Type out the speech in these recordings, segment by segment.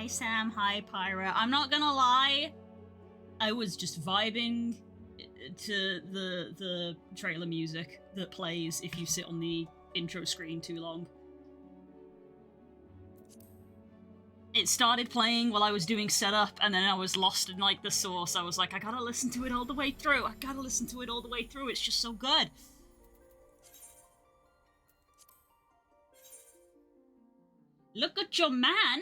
Hi Sam, hi Pyra. I'm not gonna lie, I was just vibing to the trailer music that plays if you sit on the intro screen too long. It started playing while I was doing setup, and then I was lost in like the source. I was like, I gotta listen to it all the way through. It's just so good. Look at your man.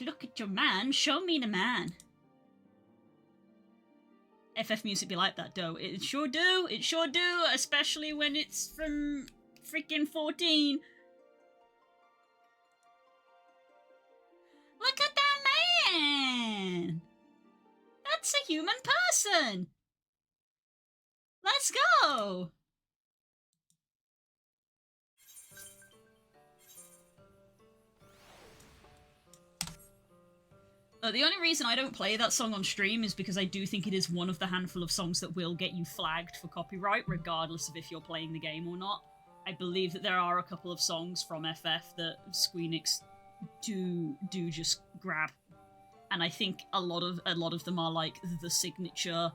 Look at your man. Show me the man. FF music be like that, though. It sure do. It sure do. Especially when it's from freaking 14. Look at that man. That's a human person. Let's go. The only reason I don't play that song on stream is because I do think it is one of the handful of songs that will get you flagged for copyright, regardless of if you're playing the game or not. I believe that there are a couple of songs from FF that Squeenix do just grab, and I think a lot of them are like the signature,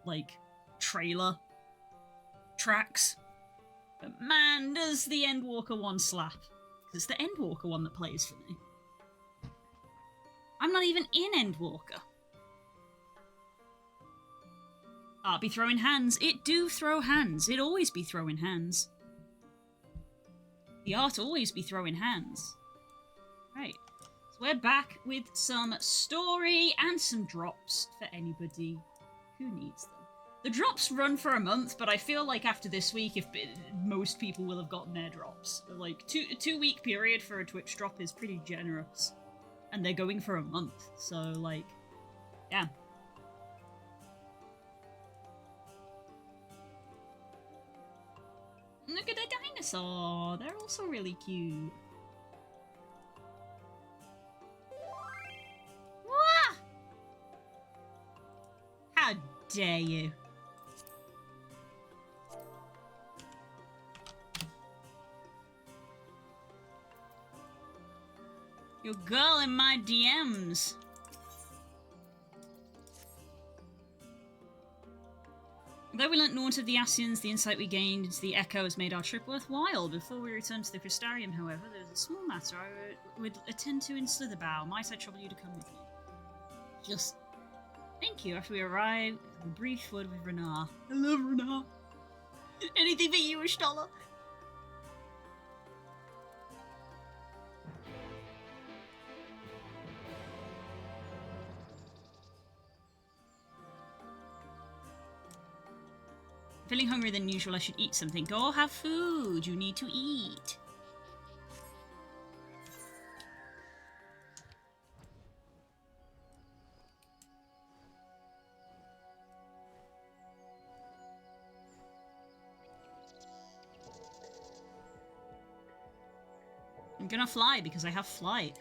like, trailer tracks. But man, does the Endwalker one slap? It's the Endwalker one that plays for me. I'm not even in Endwalker. Art be throwing hands. It do throw hands. It always be throwing hands. The art always be throwing hands. Right. So we're back with some story and some drops for anybody who needs them. The drops run for a month, but I feel like after this week, most people will have gotten their drops. Like, two-week period for a Twitch drop is pretty generous. And they're going for a month, so, like, yeah. Look at the dinosaur! They're also really cute. Wah! How dare you? Your girl in my DMs. Although we learnt naught of the Asians, the insight we gained into the Echo has made our trip worthwhile. Before we return to the Crystarium, however, there's a small matter I would attend to in Slitherbow. Might I trouble you to come with me? Just... Thank you. After we arrive, a brief word with Renar. I love Renar. Anything for you, Ishtola. Feeling hungrier than usual, I should eat something. Go have food. You need to eat. I'm gonna fly because I have flight.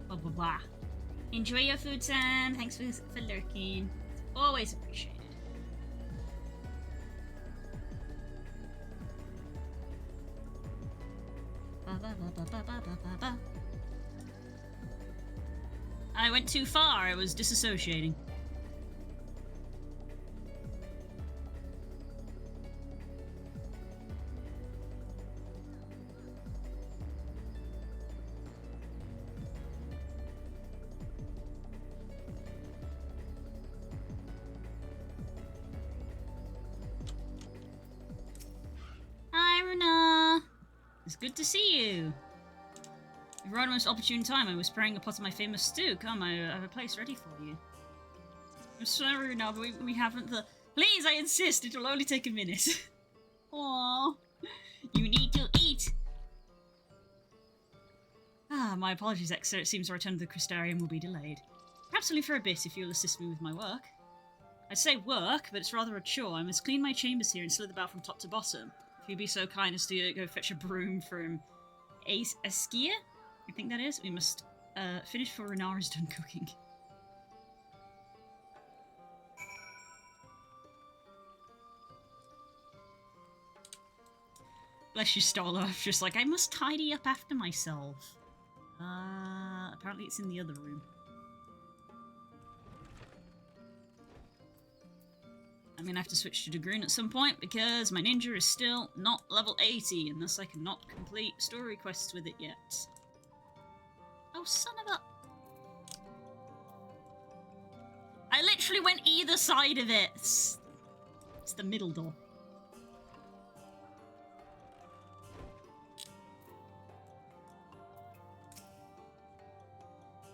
Blah blah blah. Enjoy your food, Sam. Thanks for lurking. Always appreciated. I went too far. I was disassociating. It's good to see you. You've arrived at the most opportune time. I was preparing a pot of my famous stew. Come, I have a place ready for you. I'm sorry now, but we haven't the... Please, I insist. It will only take a minute. Aww. You need to eat. My apologies, Exer. It seems our return to the Crystarium will be delayed. Perhaps only for a bit, if you'll assist me with my work. I'd say work, but it's rather a chore. I must clean my chambers here and slither about from top to bottom. If you'd be so kind as to go fetch a broom from Askia, I think that is. We must Finished for Renara's done cooking. Bless you, Stola. I'm just like, I must tidy up after myself. Apparently it's in the other room. I'm gonna have to switch to Dagroon at some point because my ninja is still not level 80 and thus I cannot complete story quests with it yet. Oh, son of a... I literally went either side of it. It's the middle door.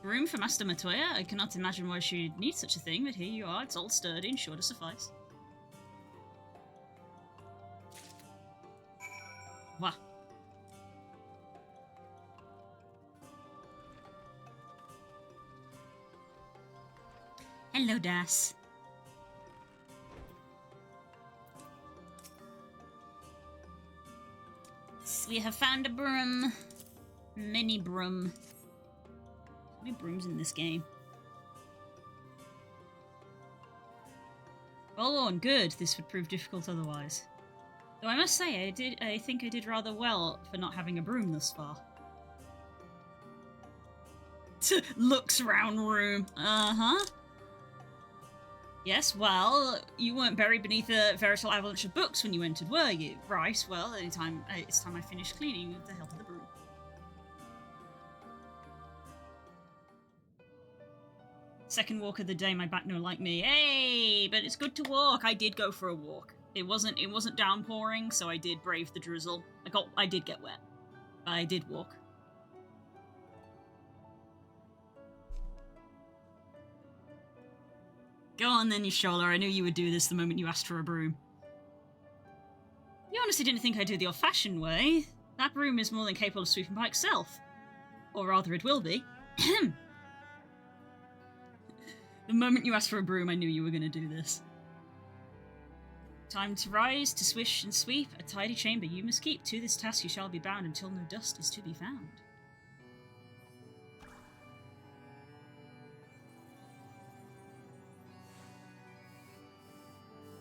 Room for Master Matoya? I cannot imagine why she'd need such a thing, but here you are. It's all sturdy and sure to suffice. Wow. Hello, Das. We have found a broom. Many broom. How many brooms in this game? Well on, good. This would prove difficult otherwise. Though I must say, I think I did rather well for not having a broom thus far. Looks round room. Uh-huh. Yes, well, you weren't buried beneath a veritable avalanche of books when you entered, were you? Right, well, it's time I finish cleaning with the help of the broom. Second walk of the day, my back no like me. Hey, but it's good to walk. I did go for a walk. It wasn't downpouring, so I did brave the drizzle. I did get wet, but I did walk. Go on then, you shoulder. I knew you would do this the moment you asked for a broom. You honestly didn't think I'd do the old-fashioned way. That broom is more than capable of sweeping by itself. Or rather, it will be. The moment you asked for a broom, I knew you were going to do this. Time to rise, to swish and sweep. A tidy chamber you must keep. To this task you shall be bound until no dust is to be found.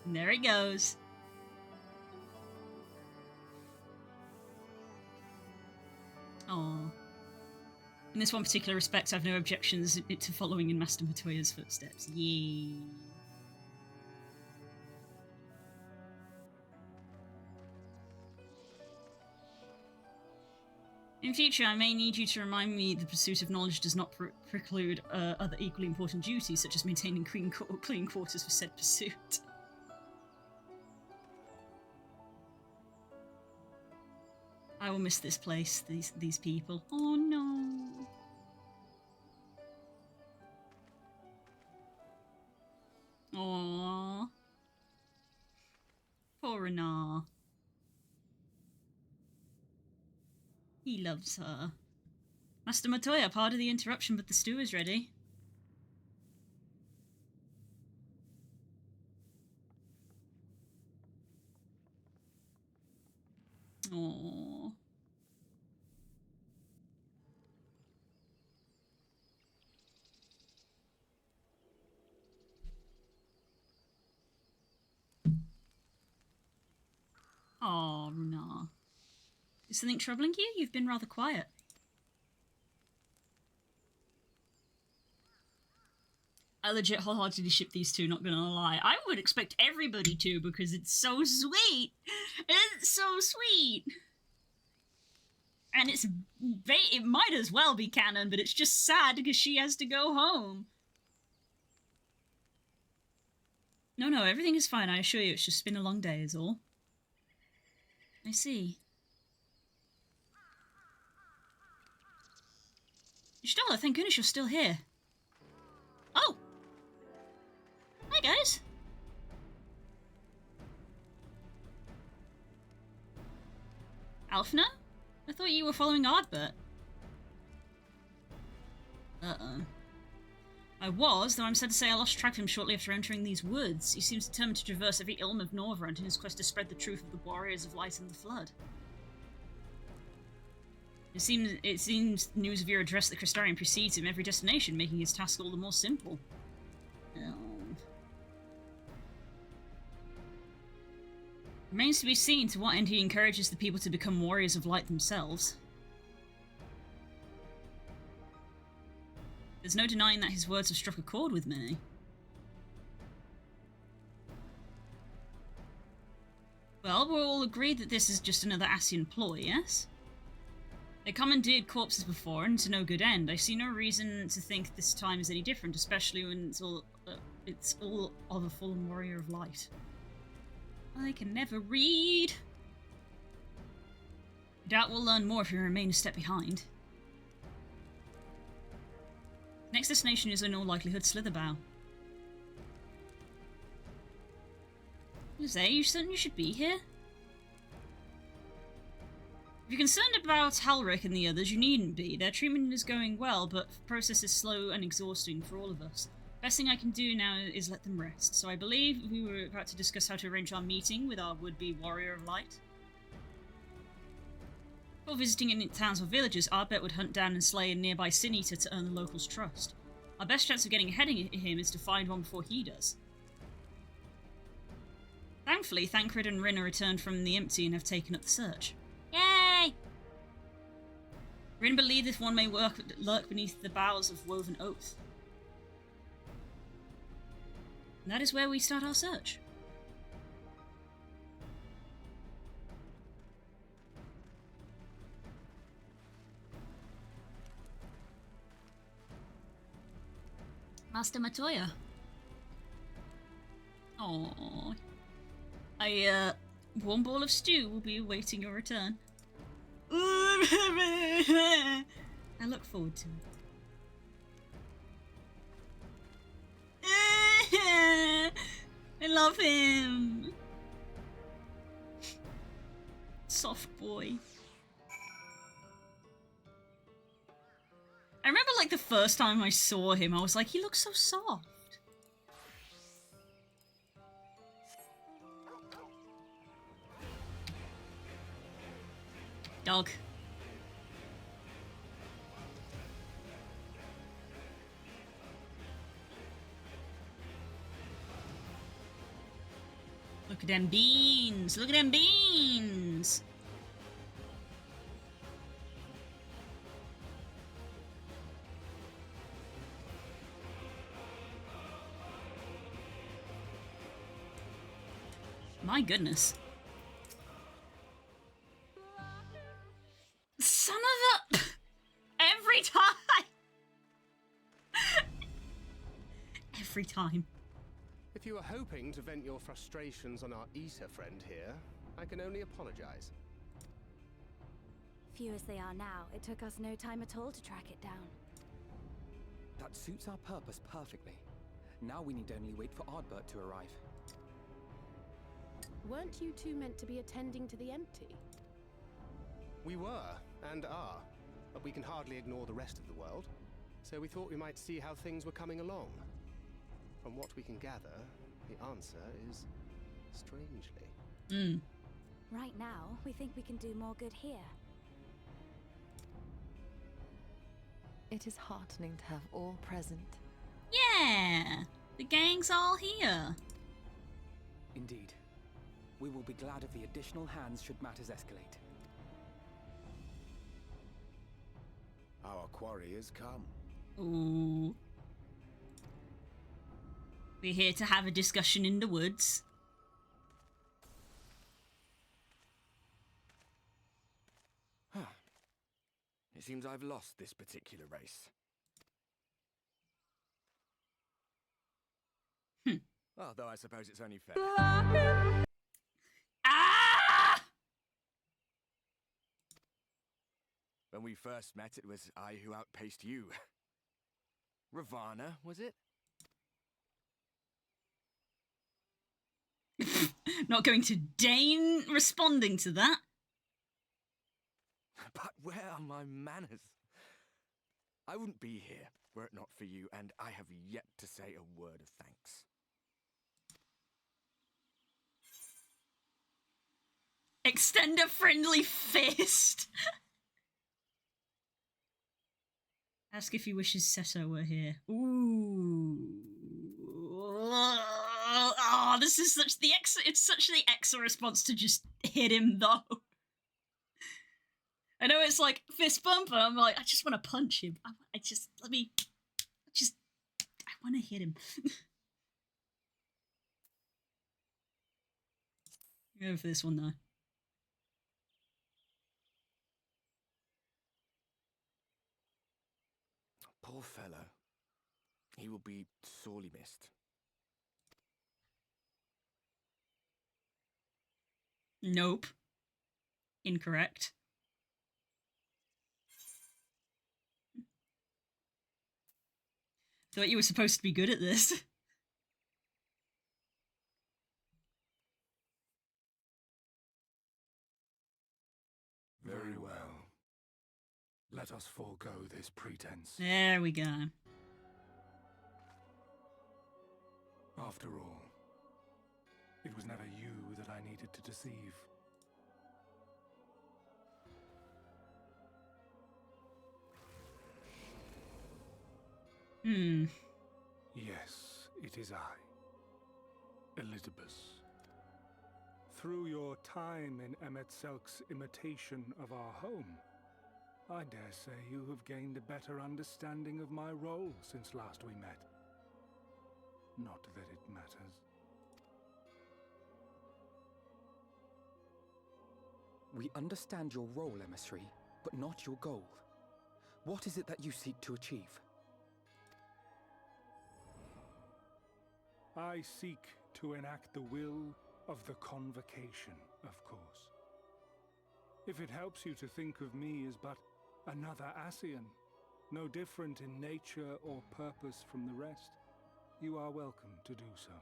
And there he goes. Aww. In this one particular respect, I've no objections to following in Master Matoya's footsteps. Yay. In future, I may need you to remind me the pursuit of knowledge does not preclude other equally important duties, such as maintaining clean quarters for said pursuit. I will miss this place, these people. Oh no. Aww. Poor Renar. He loves her. Master Matoya, pardon the interruption, but the stew is ready. Aww. Aw, Runar. Is something troubling you? You've been rather quiet. I legit wholeheartedly ship these two, not gonna lie. I would expect everybody to, because it's so sweet! It's so sweet! And it might as well be canon, but it's just sad because she has to go home. No, everything is fine, I assure you. It's just been a long day is all. I see. Stella, thank goodness you're still here. Oh! Hi, guys. Alfna? I thought you were following Ardbert. Uh-oh. I was, though I'm sad to say I lost track of him shortly after entering these woods. He seems determined to traverse every ilm of Norvrent in his quest to spread the truth of the Warriors of Light and the Flood. It seems news of your address at the Crystarium precedes him every destination, making his task all the more simple. Oh. Remains to be seen to what end he encourages the people to become warriors of light themselves. There's no denying that his words have struck a chord with many. Well, we're all agreed that this is just another Asian ploy, yes? They commandeered corpses before, and to no good end. I see no reason to think this time is any different, especially when it's all of a fallen warrior of light. I can never read. I doubt we'll learn more if we remain a step behind. Next destination is in all likelihood Slitherbow. Jose, you certain you should be here? If you're concerned about Halric and the others, you needn't be. Their treatment is going well, but the process is slow and exhausting for all of us. Best thing I can do now is let them rest. So I believe we were about to discuss how to arrange our meeting with our would-be warrior of light. Before visiting any towns or villages, Ardbert would hunt down and slay a nearby Sin Eater to earn the locals' trust. Our best chance of getting ahead of him is to find one before he does. Thankfully, Thancred and Rin are returned from the empty and have taken up the search. Yay! Rin believeth one may lurk beneath the boughs of Woven Oath. And that is where we start our search. Master Matoya. Oh, one bowl of stew will be awaiting your return. I look forward to it. I love him. Soft boy. I remember like the first time I saw him, I was like, he looks so soft. Dog. Look at them beans! Look at them beans! My goodness. Son of a... Every time! Every time. If you were hoping to vent your frustrations on our Eater friend here, I can only apologize. Few as they are now, it took us no time at all to track it down. That suits our purpose perfectly. Now we need only wait for Ardbert to arrive. Weren't you two meant to be attending to the empty? We were, and are, but we can hardly ignore the rest of the world. So we thought we might see how things were coming along. From what we can gather, the answer is strangely. Right now, we think we can do more good here. It is heartening to have all present. Yeah! The gang's all here. Indeed. We will be glad of the additional hands should matters escalate. Our quarry has come. Ooh. We're here to have a discussion in the woods. It seems I've lost this particular race. Although I suppose it's only fair. Ah! When we first met, it was I who outpaced you. Ravana, was it? Not going to deign responding to that. But where are my manners? I wouldn't be here were it not for you, and I have yet to say a word of thanks. Extend a friendly fist. Ask if he wishes Seto were here. Ooh. Oh, this is such the it's such the Exa response to just hit him though. I know it's like fist bump, and I'm like, I just want to punch him. I want to hit him. Go for this one though. Poor fellow. He will be sorely missed. Nope. Incorrect. Thought you were supposed to be good at this. Very well. Let us forego this pretense. There we go. After all, it was never you that I needed to deceive. Yes, it is I, Elizabeth. Through your time in Emetselk's imitation of our home, I dare say you have gained a better understanding of my role since last we met. Not that it matters. We understand your role, emissary, but not your goal. What is it that you seek to achieve? I seek to enact the will of the Convocation, of course. If it helps you to think of me as but another Ascian, no different in nature or purpose from the rest, you are welcome to do so.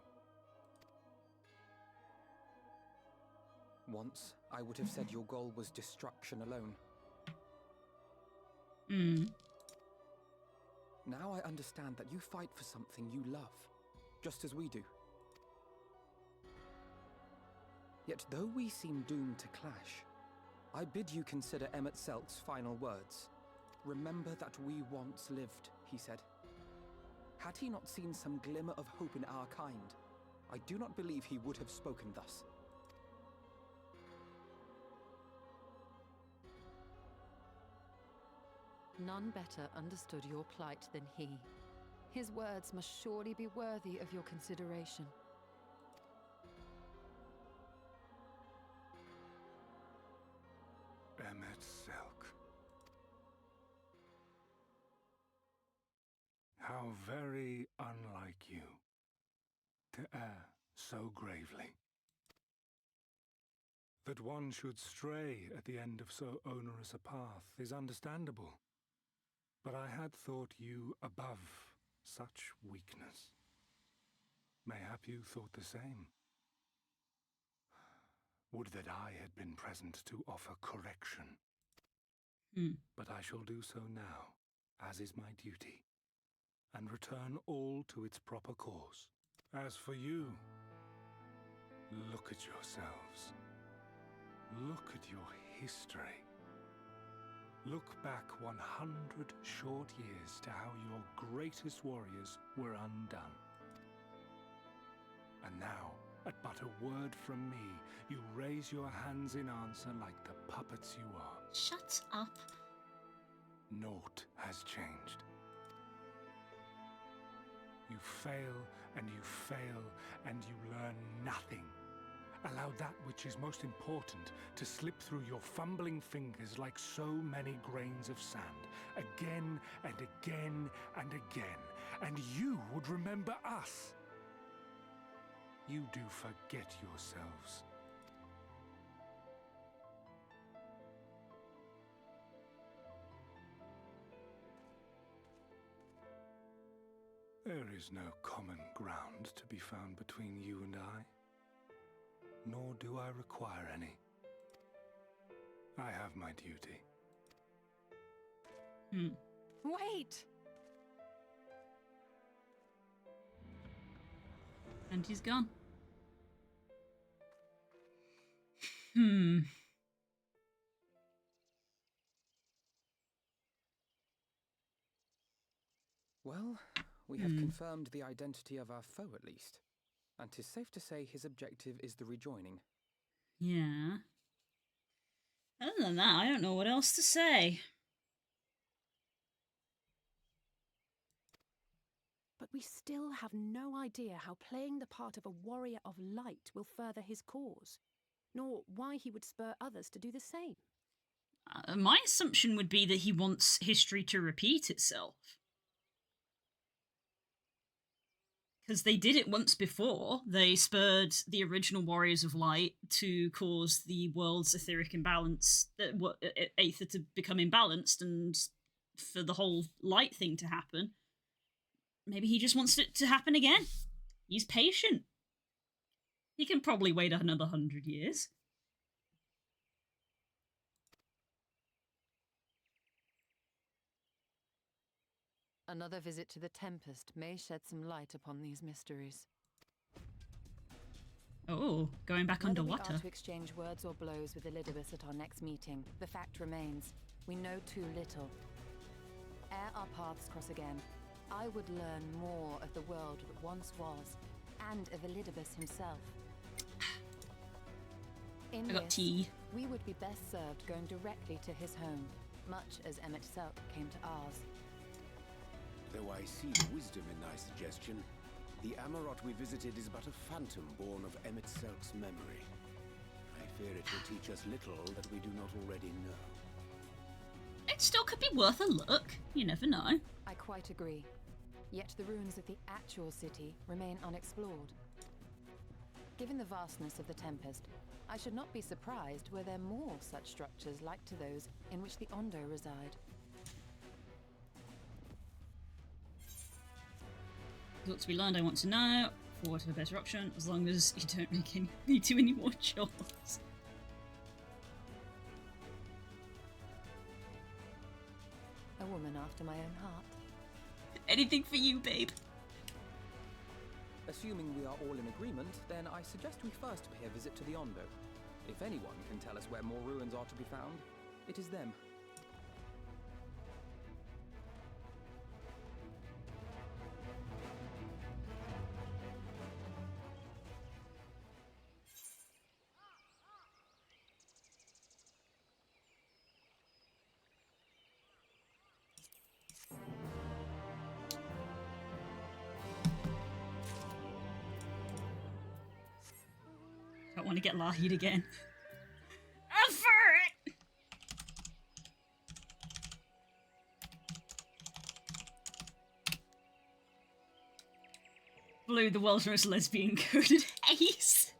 Once, I would have said your goal was destruction alone. Now I understand that you fight for something you love, just as we do. Yet though we seem doomed to clash, I bid you consider Emetselk's final words. Remember that we once lived, he said. Had he not seen some glimmer of hope in our kind, I do not believe he would have spoken thus. None better understood your plight than he. His words must surely be worthy of your consideration. Emetselk. How very unlike you to err so gravely. That one should stray at the end of so onerous a path is understandable. But I had thought you above such weakness. Mayhap you thought the same. Would that I had been present to offer correction. But I shall do so now, as is my duty, and return all to its proper course. As for you, look at yourselves. Look at your history. Look back 100 short years to how your greatest warriors were undone. And now, at but a word from me, you raise your hands in answer like the puppets you are. Shut up. Naught has changed. You fail, and you fail, and you learn nothing. Allow that which is most important to slip through your fumbling fingers like so many grains of sand, again and again and again, and you would remember us. You do forget yourselves. There is no common ground to be found between you and I. Nor do I require any. I have my duty. Wait! And he's gone. Well, we have confirmed the identity of our foe at least. And 'tis safe to say his objective is the rejoining. Yeah. Other than that, I don't know what else to say. But we still have no idea how playing the part of a warrior of light will further his cause, nor why he would spur others to do the same. My assumption would be that he wants history to repeat itself. Because they did it once before. They spurred the original Warriors of Light to cause the world's etheric imbalance, Aether to become imbalanced, and for the whole light thing to happen. Maybe he just wants it to happen again. He's patient. He can probably wait another 100 years. Another visit to the Tempest may shed some light upon these mysteries. Oh, going back Whether underwater. we are to exchange words or blows with Elidibus at our next meeting, the fact remains, we know too little. Ere our paths cross again, I would learn more of the world that once was, and of Elidibus himself. In I got this, tea. we would be best served going directly to his home, much as Emmet Selk came to ours. Though I see the wisdom in thy suggestion, the Amarot we visited is but a phantom born of Emmet Selk's memory. I fear it will teach us little that we do not already know. It still could be worth a look. You never know. I quite agree. Yet the ruins of the actual city remain unexplored. Given the vastness of the Tempest, I should not be surprised were there more such structures like to those in which the Ondo reside. What's to be learned, I want to know. For what a better option, as long as you don't make me do any more chores. A woman after my own heart. Anything for you, babe. Assuming we are all in agreement, then I suggest we first pay a visit to the Ondo. If anyone can tell us where more ruins are to be found, it is them. Don't want to get Lahid again. I'm for it! Blue, the world's most lesbian coded ace.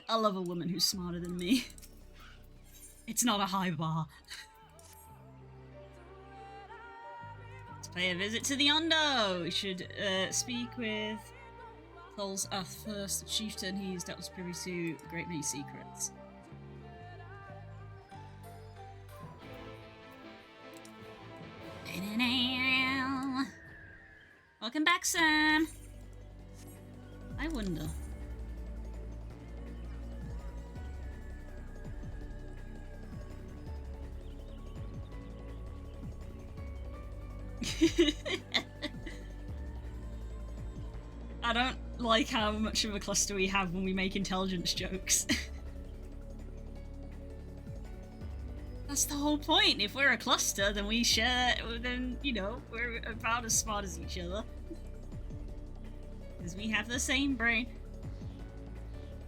I love a woman who's smarter than me. It's not a high bar. Let's pay a visit to the Ondo. We should speak with Thol's first, the chieftain. He's doubtless privy to a great many secrets. Welcome back, Sam. I wonder. I don't like how much of a cluster we have when we make intelligence jokes. That's the whole point. If we're a cluster, then we share, then, you know, we're about as smart as each other. Because we have the same brain.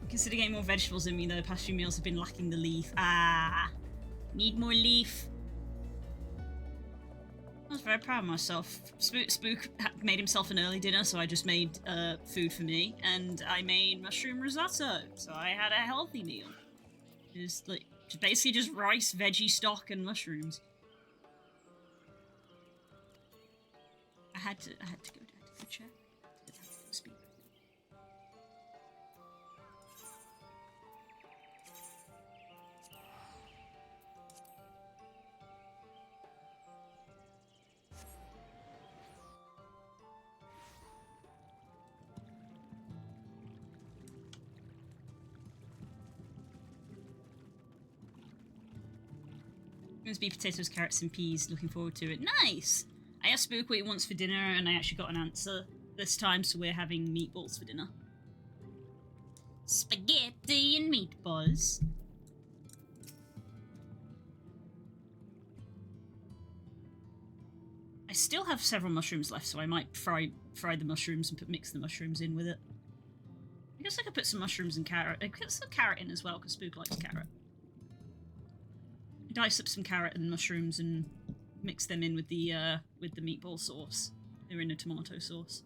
Consider getting more vegetables in me, though the past few meals have been lacking the leaf. Ah, need more leaf. I was very proud of myself. Spook made himself an early dinner, so I just made food for me, and I made mushroom risotto, so I had a healthy meal. Just basically just rice, veggie stock, and mushrooms. I had to go check. Speak. Roast beef, potatoes, carrots, and peas. Looking forward to it. Nice! I asked Spook what he wants for dinner, and I actually got an answer this time, so we're having meatballs for dinner. Spaghetti and meatballs. I still have several mushrooms left, so I might fry the mushrooms and mix the mushrooms in with it. I guess I could put some mushrooms and carrot. I could put some carrot in as well, because Spook likes carrot. Dice up some carrot and mushrooms and mix them in with the meatball sauce. They're in a tomato sauce.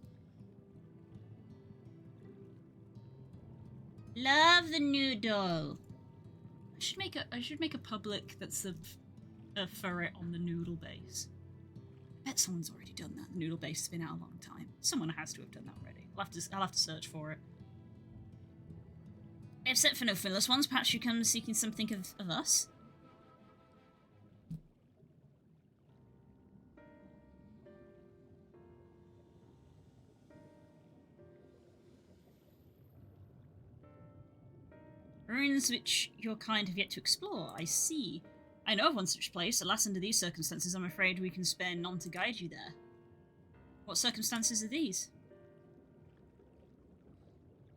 Love the noodle. I should make a public that's a ferret on the noodle base. I bet someone's already done that. The noodle base has been out a long time. Someone has to have done that already. I'll have to search for it. Except for no finless ones, perhaps you come seeking something of us? Ruins which your kind have yet to explore, I see. I know of one such place. Alas, under these circumstances, I'm afraid we can spare none to guide you there. What circumstances are these?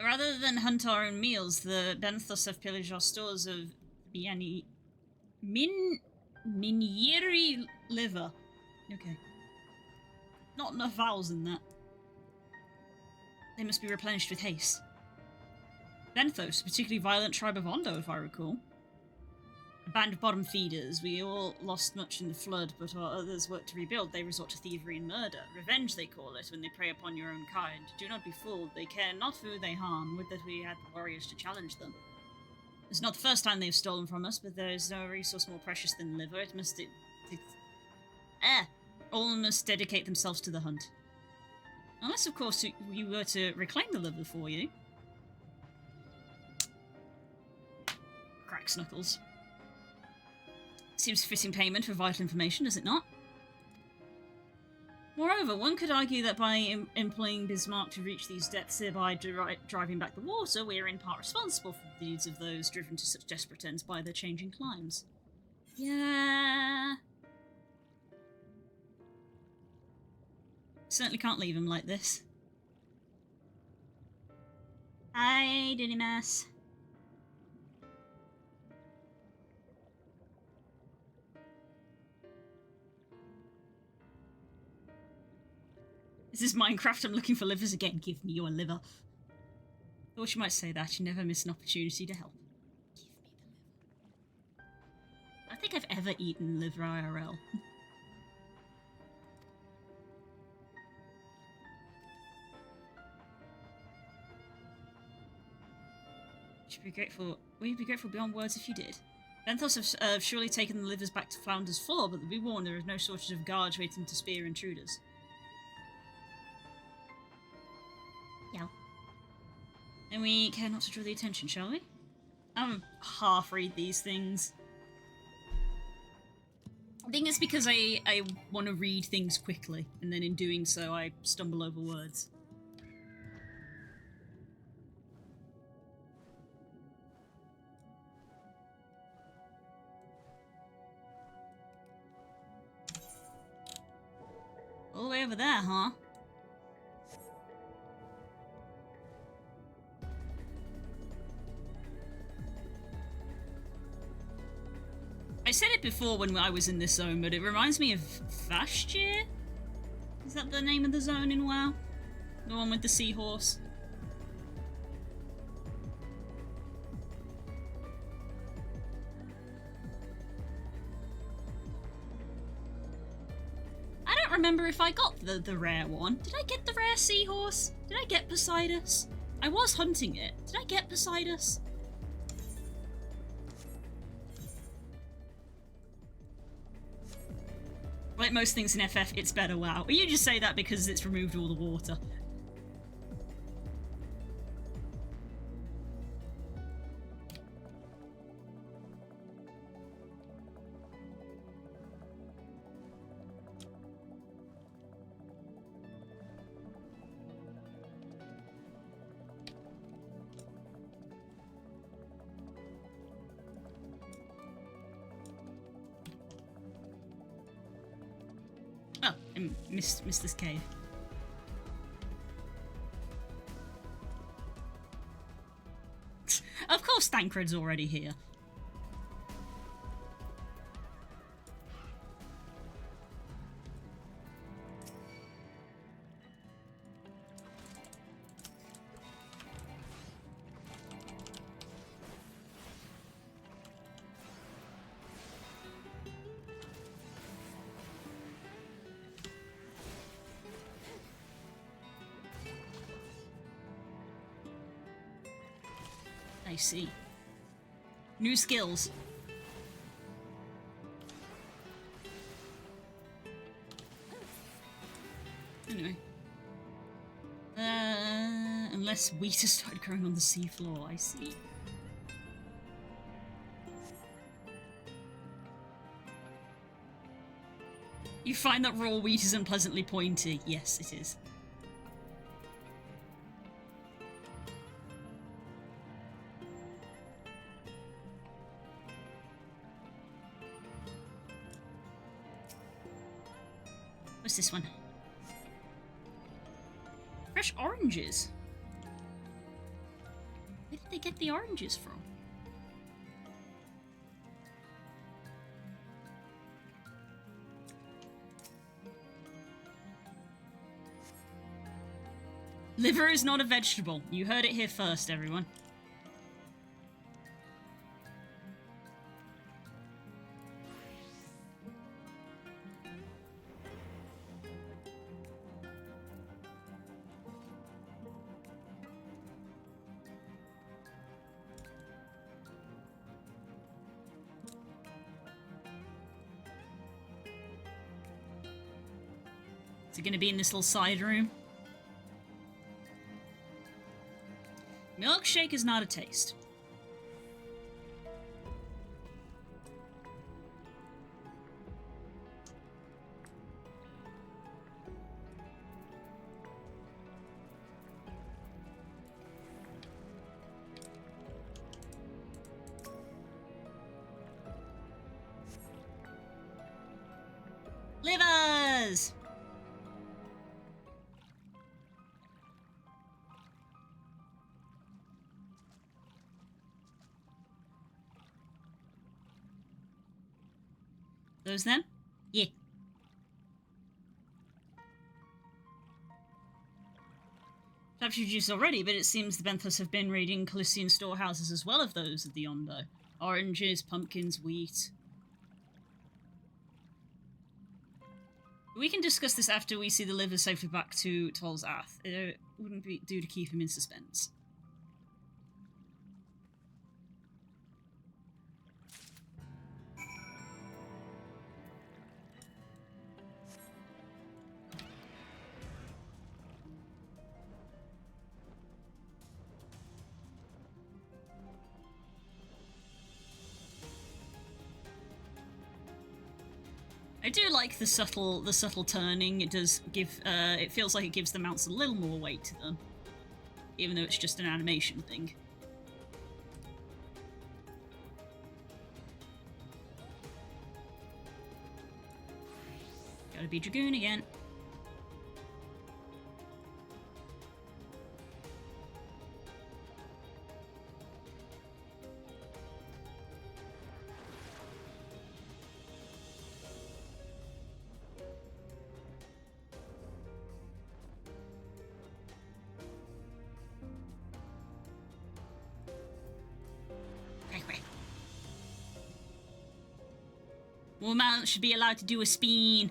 Rather than hunt our own meals, the Benthos have pillaged our stores of Minieri liver. Okay. Not enough vowels in that. They must be replenished with haste. Benthos, a particularly violent tribe of Ondo, if I recall. A band of bottom feeders. We all lost much in the flood, but while others work to rebuild, they resort to thievery and murder. Revenge, they call it, when they prey upon your own kind. Do not be fooled. They care not who they harm, would that we had the warriors to challenge them. It's not the first time they've stolen from us, but there is no resource more precious than liver. It must... all must dedicate themselves to the hunt. Unless, of course, you were to reclaim the liver for you. Cracks knuckles. Seems fitting payment for vital information, does it not? Moreover, one could argue that by employing Bismarck to reach these depths, thereby driving back the water, we are in part responsible for the deeds of those driven to such desperate ends by their changing climes. Yeah. Certainly can't leave him like this. Hi, Diddy Mass. This is Minecraft, I'm looking for livers again. Give me your liver. Thought you might say that. You never miss an opportunity to help. Give me the liver. I don't think I've ever eaten liver IRL. Should be grateful. Will you be grateful beyond words if you did? Benthos have surely taken the livers back to Flounder's Floor, but be warned, there is no shortage of guards waiting to spear intruders. Yeah. And we care not to draw the attention, shall we? Half read these things. I think it's because I want to read things quickly, and then in doing so I stumble over words. All the way over there, huh? I said it before when I was in this zone, but it reminds me of Vashtir? Is that the name of the zone in WoW? The one with the seahorse? I don't remember if I got the rare one. Did I get the rare seahorse? Did I get Poseidus? I was hunting it. Did I get Poseidus? Like most things in FF, it's better WoW. Or you just say that because it's removed all the water. Oh, I missed this cave. Of course Thancred's already here. I see. New skills. Anyway. Unless wheat has started growing on the seafloor, I see. You find that raw wheat is unpleasantly pointy. Yes, it is. What's this one? Fresh oranges. Where did they get the oranges from? Liver is not a vegetable. You heard it here first, everyone. Is it going to be in this little side room? Milkshake is not a taste. Livers! Those then? Yeah. I've introduced already, but it seems the Benthos have been raiding Callistian storehouses as well as those of the Yondo. Oranges, pumpkins, wheat. We can discuss this after we see the liver safely back to Toll's Ath. It wouldn't do to keep him in suspense. I do like the subtle turning. It does give, it feels like it gives the mounts a little more weight to them. Even though it's just an animation thing. Gotta be Dragoon again. More mounts should be allowed to do a spin.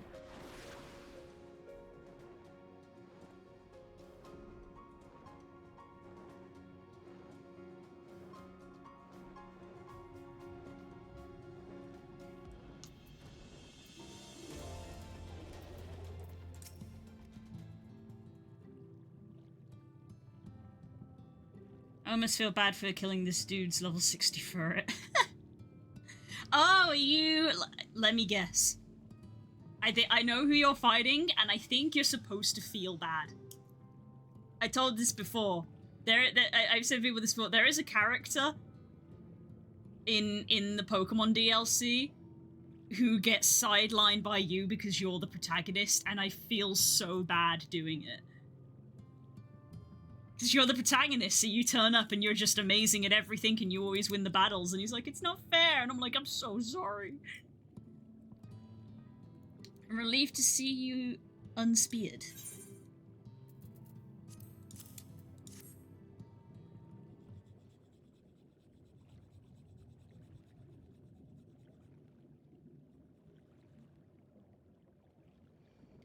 I almost feel bad for killing this dude's level 60 for it. Oh, let me guess. I know who you're fighting, and I think you're supposed to feel bad. I told this before. I've said people this before. There is a character in the Pokemon DLC who gets sidelined by you because you're the protagonist, and I feel so bad doing it. Because you're the protagonist, so you turn up and you're just amazing at everything and you always win the battles, and he's like, it's not fair, and I'm like, I'm so sorry. I'm relieved to see you unspeared.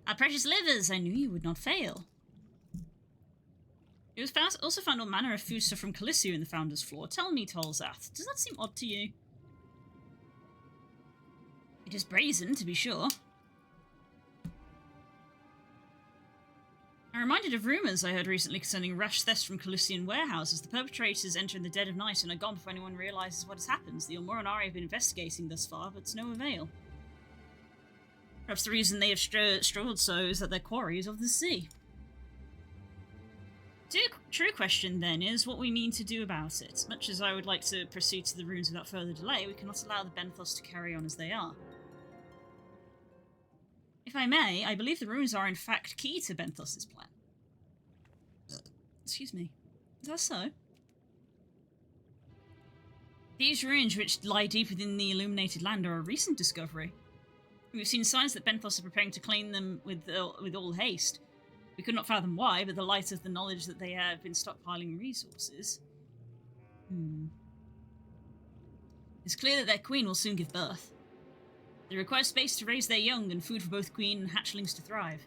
Our precious livers, I knew you would not fail. It was also found all manner of foodstuff from Calissio in the Founder's Floor. Tell me, Tolzath, does that seem odd to you? It is brazen, to be sure. I'm reminded of rumours I heard recently concerning rash thefts from Colissian warehouses. The perpetrators enter in the dead of night and are gone before anyone realises what has happened. The Almoranari have been investigating thus far, but to no avail. Perhaps the reason they have struggled so is that their quarry is of the sea. The true question, then, is what we mean to do about it. Much as I would like to proceed to the ruins without further delay, we cannot allow the Benthos to carry on as they are. If I may, I believe the ruins are in fact key to Benthos's plan. Excuse me. Is that so? These ruins, which lie deep within the illuminated land, are a recent discovery. We've seen signs that Benthos are preparing to claim them with all haste. We could not fathom why, but the light of the knowledge that they have been stockpiling resources. It's clear that their queen will soon give birth. They require space to raise their young and food for both queen and hatchlings to thrive.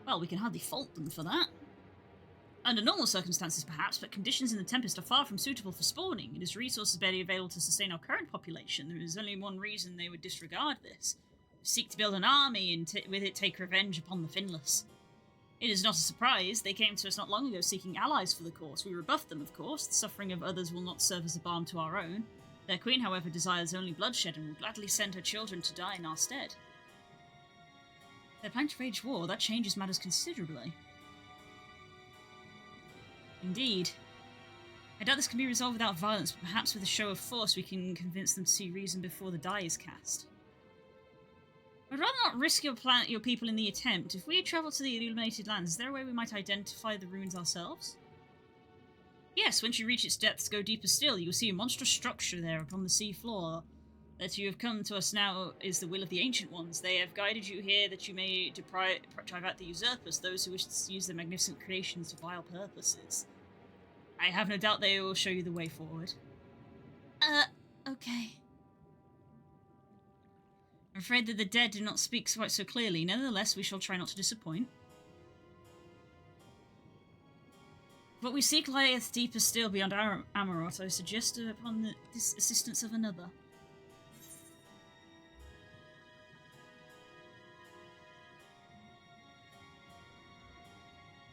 Well, we can hardly fault them for that. Under normal circumstances, perhaps, but conditions in the Tempest are far from suitable for spawning. It is resources barely available to sustain our current population. There is only one reason they would disregard this. Seek to build an army and with it take revenge upon the Finless. It is not a surprise. They came to us not long ago seeking allies for the cause. We rebuffed them, of course. The suffering of others will not serve as a balm to our own. Their queen, however, desires only bloodshed and will gladly send her children to die in our stead. They're planning to wage war. That changes matters considerably. Indeed. I doubt this can be resolved without violence, but perhaps with a show of force we can convince them to see reason before the die is cast. I'd rather not risk your people in the attempt. If we travel to the illuminated lands, is there a way we might identify the ruins ourselves? Yes, once you reach its depths, go deeper still. You will see a monstrous structure there upon the sea floor. That you have come to us now is the will of the Ancient Ones. They have guided you here that you may drive out the usurpers, those who wish to use their magnificent creations to vile purposes. I have no doubt they will show you the way forward. Okay. I'm afraid that the dead do not speak quite so clearly. Nevertheless, we shall try not to disappoint. What we seek lieth deeper still beyond our Amarot. I suggest upon the assistance of another.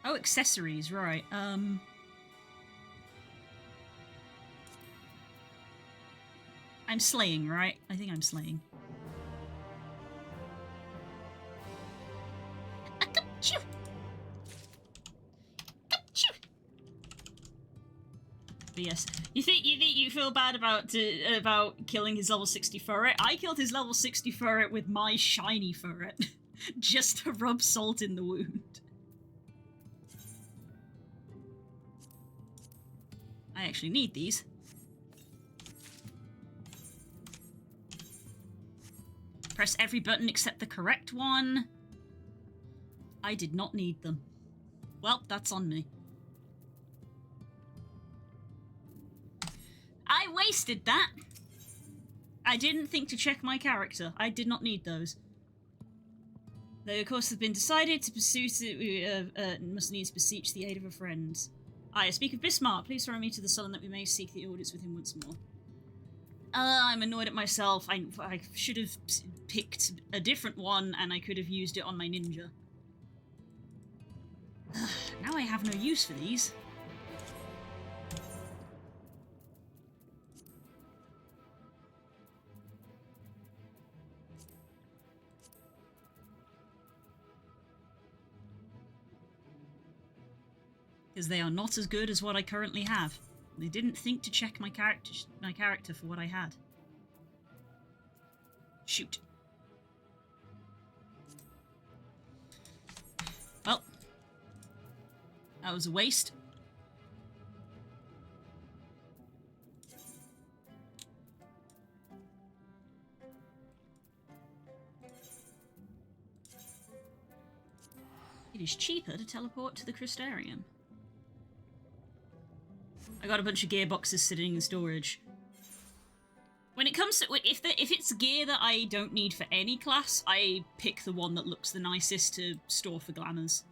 Oh, accessories, right. I'm slaying, right? I think I'm slaying. But yes, you think you feel bad about killing his level 60 ferret? I killed his level 60 ferret with my shiny ferret, just to rub salt in the wound. I actually need these. Press every button except the correct one. I did not need them. Well, that's on me. I wasted that. I didn't think to check my character. I did not need those. They, of course, have been decided to pursue. We must needs beseech the aid of a friend. I speak of Bismarck. Please throw me to the Sullen that we may seek the audits with him once more. I'm annoyed at myself. I should have picked a different one, and I could have used it on my ninja. Now I have no use for these. Because they are not as good as what I currently have. They didn't think to check my character for what I had. Shoot. Well, that was a waste. It is cheaper to teleport to the Crystarium. I got a bunch of gearboxes sitting in storage. When it comes to if it's gear that I don't need for any class, I pick the one that looks the nicest to store for glamours.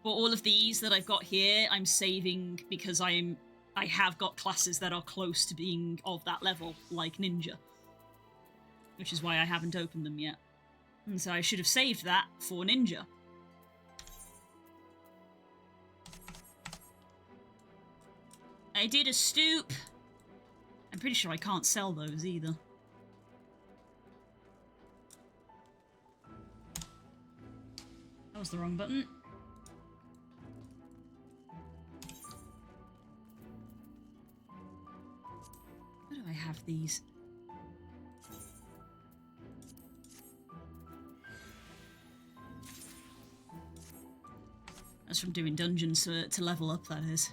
For all of these that I've got here, I'm saving because I have got classes that are close to being of that level, like Ninja. Which is why I haven't opened them yet. And so I should have saved that for Ninja. I did a stoop. I'm pretty sure I can't sell those either. That was the wrong button. Where do I have these? That's from doing dungeons to level up, that is.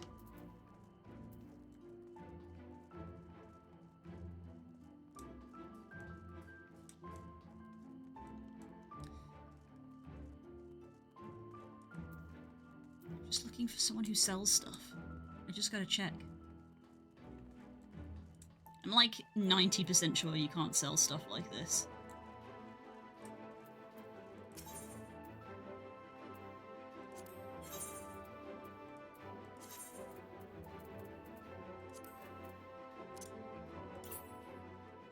Just looking for someone who sells stuff. I just gotta check. I'm like 90% sure you can't sell stuff like this.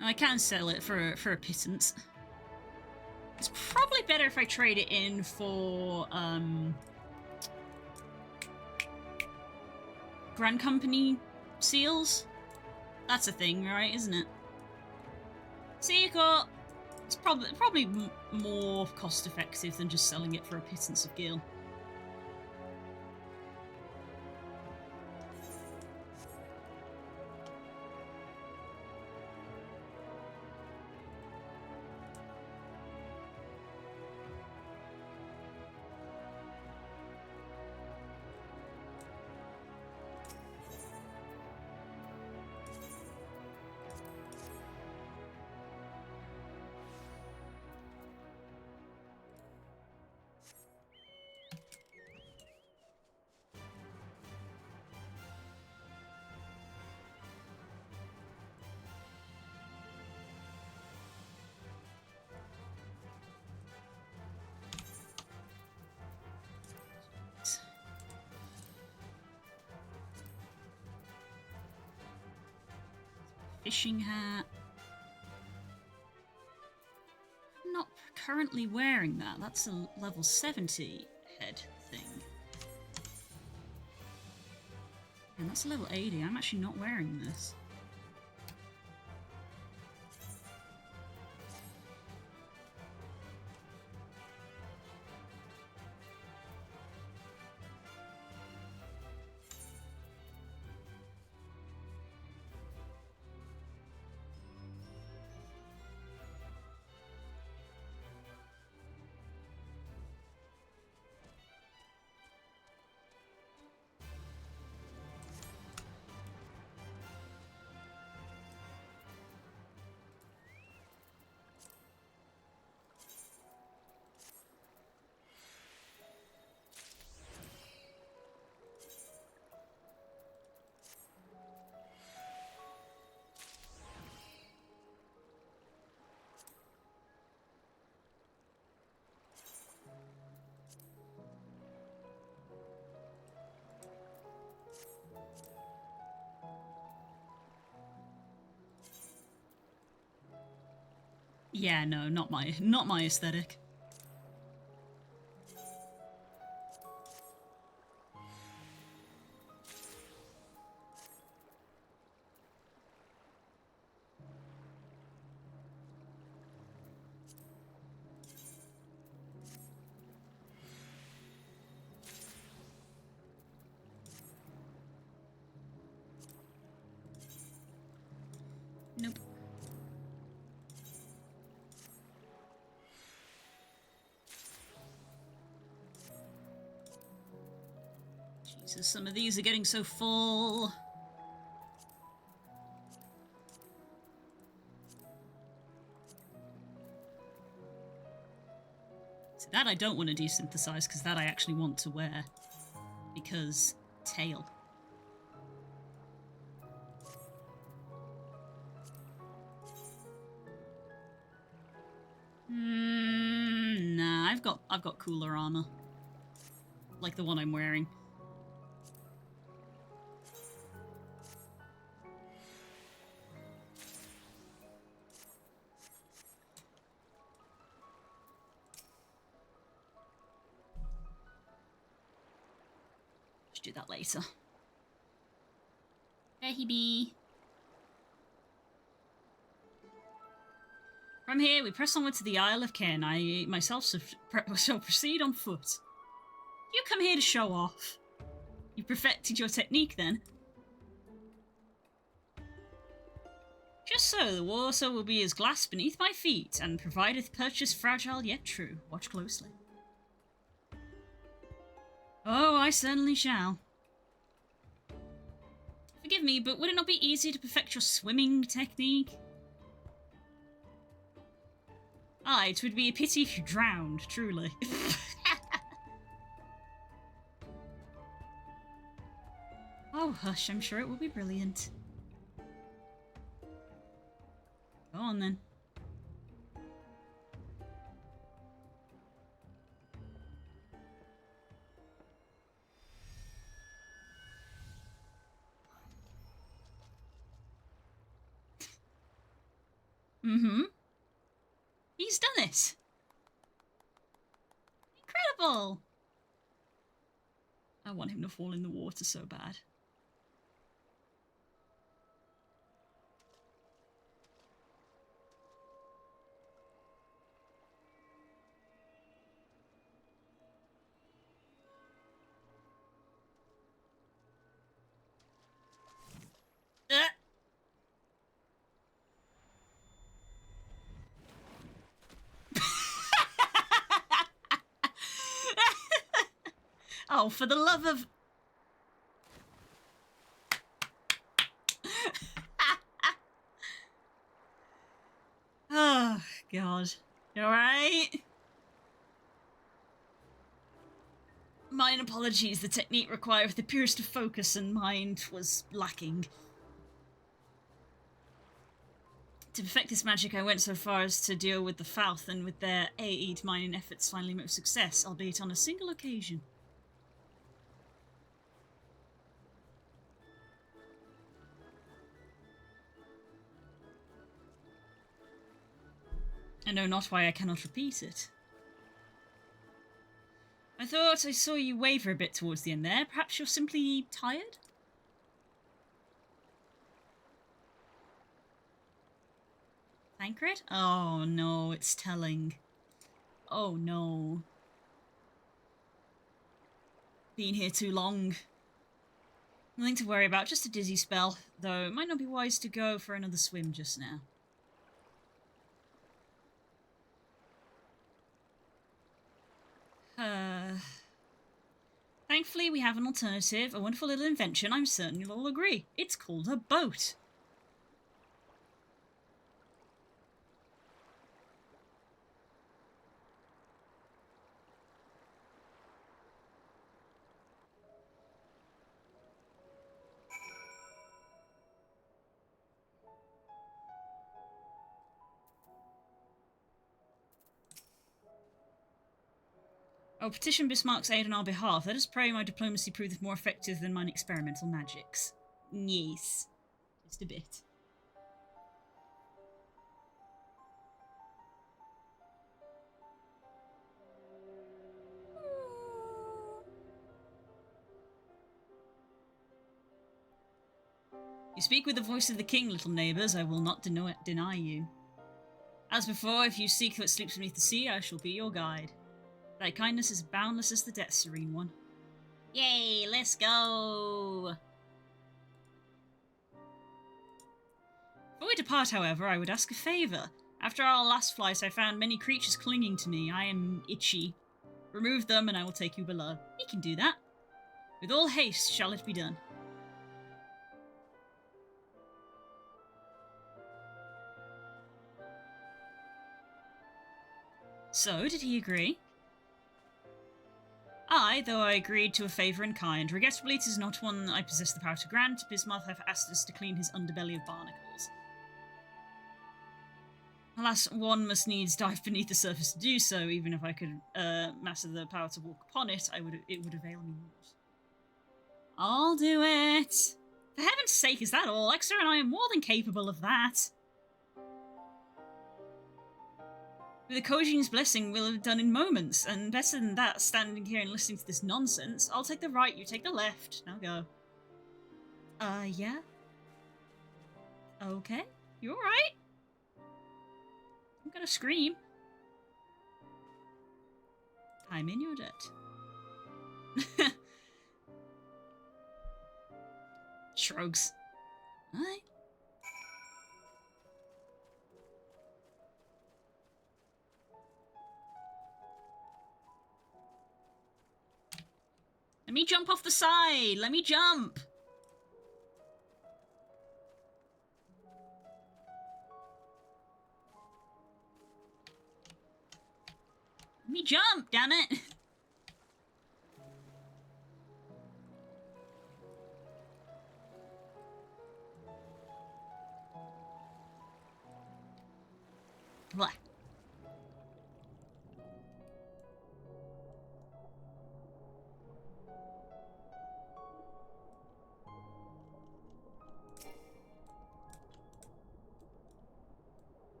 I can sell it for a pittance. It's probably better if I trade it in for Grand Company seals. That's a thing, right? Isn't it? Seiko. It's probably more cost effective than just selling it for a pittance of gil. Fishing hat. I'm not currently wearing that. That's a level 70 head thing. And that's a level 80. I'm actually not wearing this. Yeah, no, not my aesthetic. Nope. Jesus, some of these are getting so full. So that I don't want to desynthesize, because that I actually want to wear. Because tail. Nah, I've got cooler armor. Like the one I'm wearing. Should do that later. Baby. From here, we press onward to the Isle of Cairn. I myself shall proceed on foot. You come here to show off. You perfected your technique, then? Just so, the water will be as glass beneath my feet, and provideth purchase fragile yet true. Watch closely. Oh, I certainly shall. Forgive me, but would it not be easier to perfect your swimming technique? Aye, it would be a pity if you drowned, truly. Oh, hush, I'm sure it will be brilliant. Go on, then. Mm-hmm. He's done it! Incredible! I want him to fall in the water so bad. Oh, for the love of... Oh, God. You alright? Mine apologies, the technique required the purest of focus and mind was lacking. To perfect this magic, I went so far as to deal with the Fouth, and with their aid, mine efforts finally met with success, albeit on a single occasion. I know not why I cannot repeat it. I thought I saw you waver a bit towards the end there. Perhaps you're simply tired? Thancred? Oh no, it's telling. Oh no. Been here too long. Nothing to worry about, just a dizzy spell, though it might not be wise to go for another swim just now. Thankfully, we have an alternative, a wonderful little invention I'm certain you'll all agree. It's called a boat. I will petition Bismarck's aid on our behalf. Let us pray my diplomacy proveth more effective than mine experimental magics. Yes. Just a bit. You speak with the voice of the king, little neighbours. I will not deny you. As before, if you seek what sleeps beneath the sea, I shall be your guide. Thy kindness is boundless as the depths, serene one. Yay, let's go! Before we depart, however, I would ask a favour. After our last flight, I found many creatures clinging to me. I am itchy. Remove them and I will take you below. We can do that. With all haste shall it be done. So, did he agree? I, though I agreed to a favour in kind, regrettably it is not one I possess the power to grant. Bismarck hath asked us to clean his underbelly of barnacles. Alas, one must needs dive beneath the surface to do so. Even if I could master the power to walk upon it, it would avail me not. I'll do it! For heaven's sake, is that all? Exeter and I are more than capable of that. With the Kojin's blessing, we'll have done in moments, and better than that, standing here and listening to this nonsense. I'll take the right, you take the left. Now go. Yeah? Okay. You alright? I'm gonna scream. I'm in your debt. Shrugs. Alright. Let me jump off the side! Let me jump! Let me jump, damn it! Blah.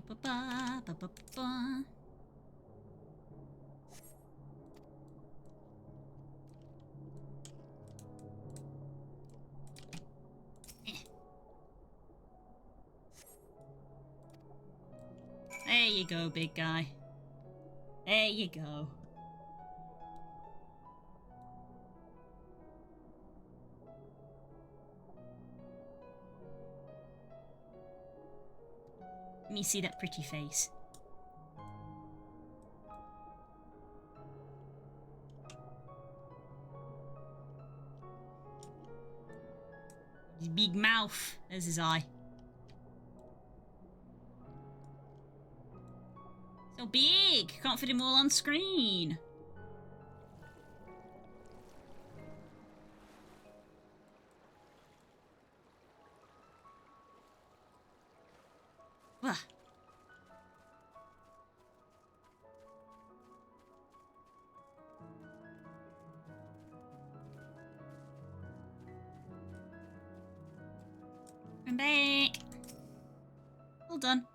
Ba-ba-ba-ba-ba-ba. There you go, big guy. There you go. Let me see that pretty face. His big mouth. There's his eye. So big! Can't fit him all on screen. Wah. I'm back. Well done.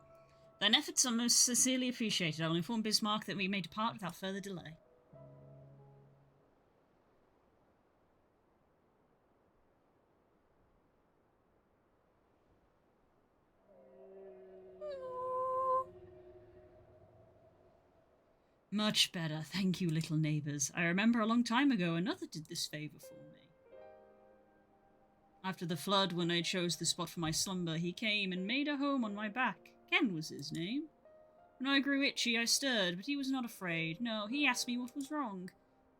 Thine efforts are most sincerely appreciated. I will inform Bismarck that we may depart without further delay. Much better, thank you, little neighbours. I remember a long time ago another did this favour for me. After the flood, when I chose the spot for my slumber, he came and made a home on my back. Ken was his name. When I grew itchy, I stirred, but he was not afraid. No, he asked me what was wrong.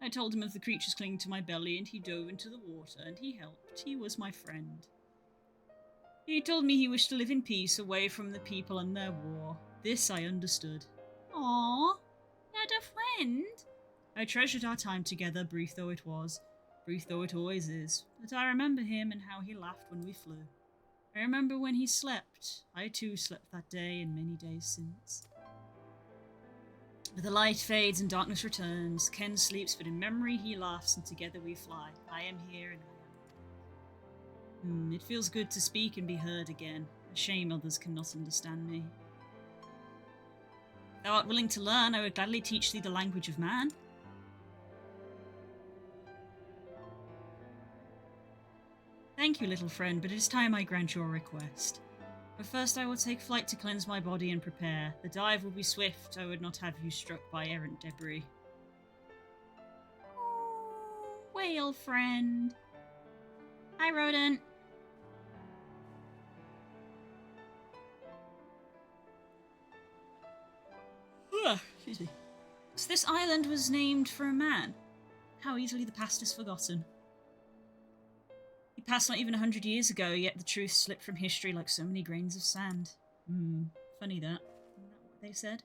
I told him of the creatures clinging to my belly, and he dove into the water, and he helped. He was my friend. He told me he wished to live in peace, away from the people and their war. This I understood. Aww, you had a friend? I treasured our time together, brief though it was. Brief though it always is. But I remember him and how he laughed when we flew. I remember when he slept. I too slept that day and many days since. But the light fades and darkness returns. Ken sleeps, but in memory he laughs, and together we fly. I am here and I am. It feels good to speak and be heard again. A shame others cannot understand me. If thou art willing to learn, I would gladly teach thee the language of man. Thank you, little friend, but it is time I grant your request. But first I will take flight to cleanse my body and prepare. The dive will be swift. I would not have you struck by errant debris. Oh, whale friend. Hi, rodent. Excuse me. So this island was named for a man. How easily the past is forgotten. He passed not even 100 years ago, yet the truth slipped from history like so many grains of sand. Funny that. Isn't that what they said?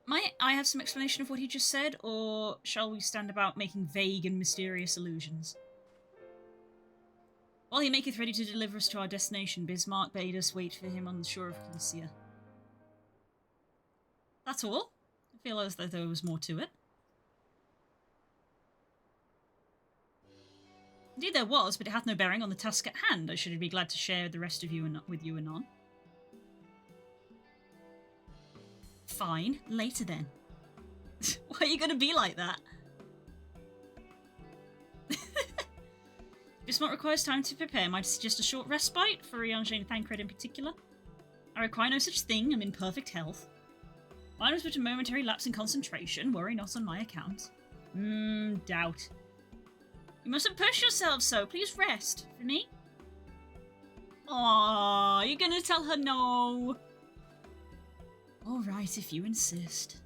Might I have some explanation of what he just said, or shall we stand about making vague and mysterious allusions? While he maketh ready to deliver us to our destination, Bismarck bade us wait for him on the shore of Cilicia. That's all? I feel as though there was more to it. Indeed there was, but it hath no bearing on the task at hand. I should be glad to share the rest of you with you anon. Fine, later then. Why are you going to be like that? Bismarck requires time to prepare. Might I suggest a short respite for Riange and Thancred in particular? I require no such thing. I'm in perfect health. Mine was but a momentary lapse in concentration. Worry not on my account. Doubt. You mustn't push yourself so. Please rest. For me? Aww, you're gonna tell her no. Alright, if you insist.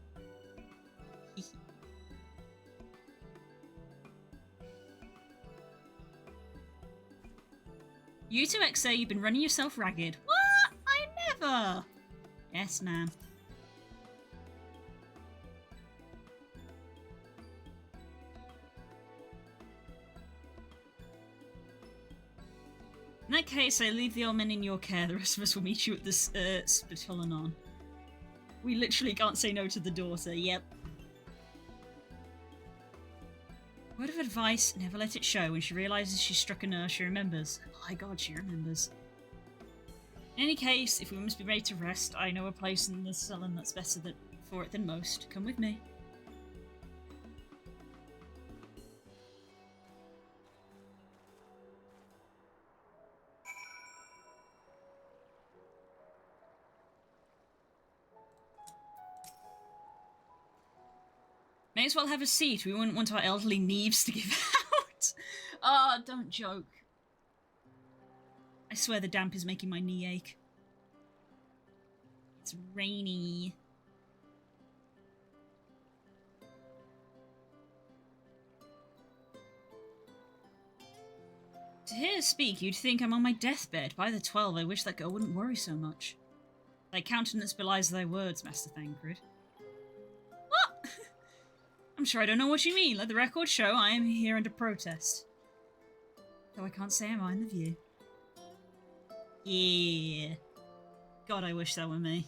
You two X say you've been running yourself ragged. What? I never. Yes, ma'am. In that case, I leave the old men in your care. The rest of us will meet you at this Spitulanon. We literally can't say no to the daughter. Yep. Word of advice, never let it show. When she realises she's struck a nerve, she remembers. My god, she remembers. In any case, if we must be ready to rest, I know a place in the Sullen that's better for it than most. Come with me. May as well have a seat. We wouldn't want our elderly Neves to give out. Ah, oh, don't joke. I swear the damp is making my knee ache. It's rainy. To hear her speak, you'd think I'm on my deathbed. By the 12, I wish that girl wouldn't worry so much. Thy countenance belies thy words, Master Thancred. What? I'm sure I don't know what you mean. Let the record show I am here under protest. Though I can't say I mind the view. Yeah. God, I wish that were me.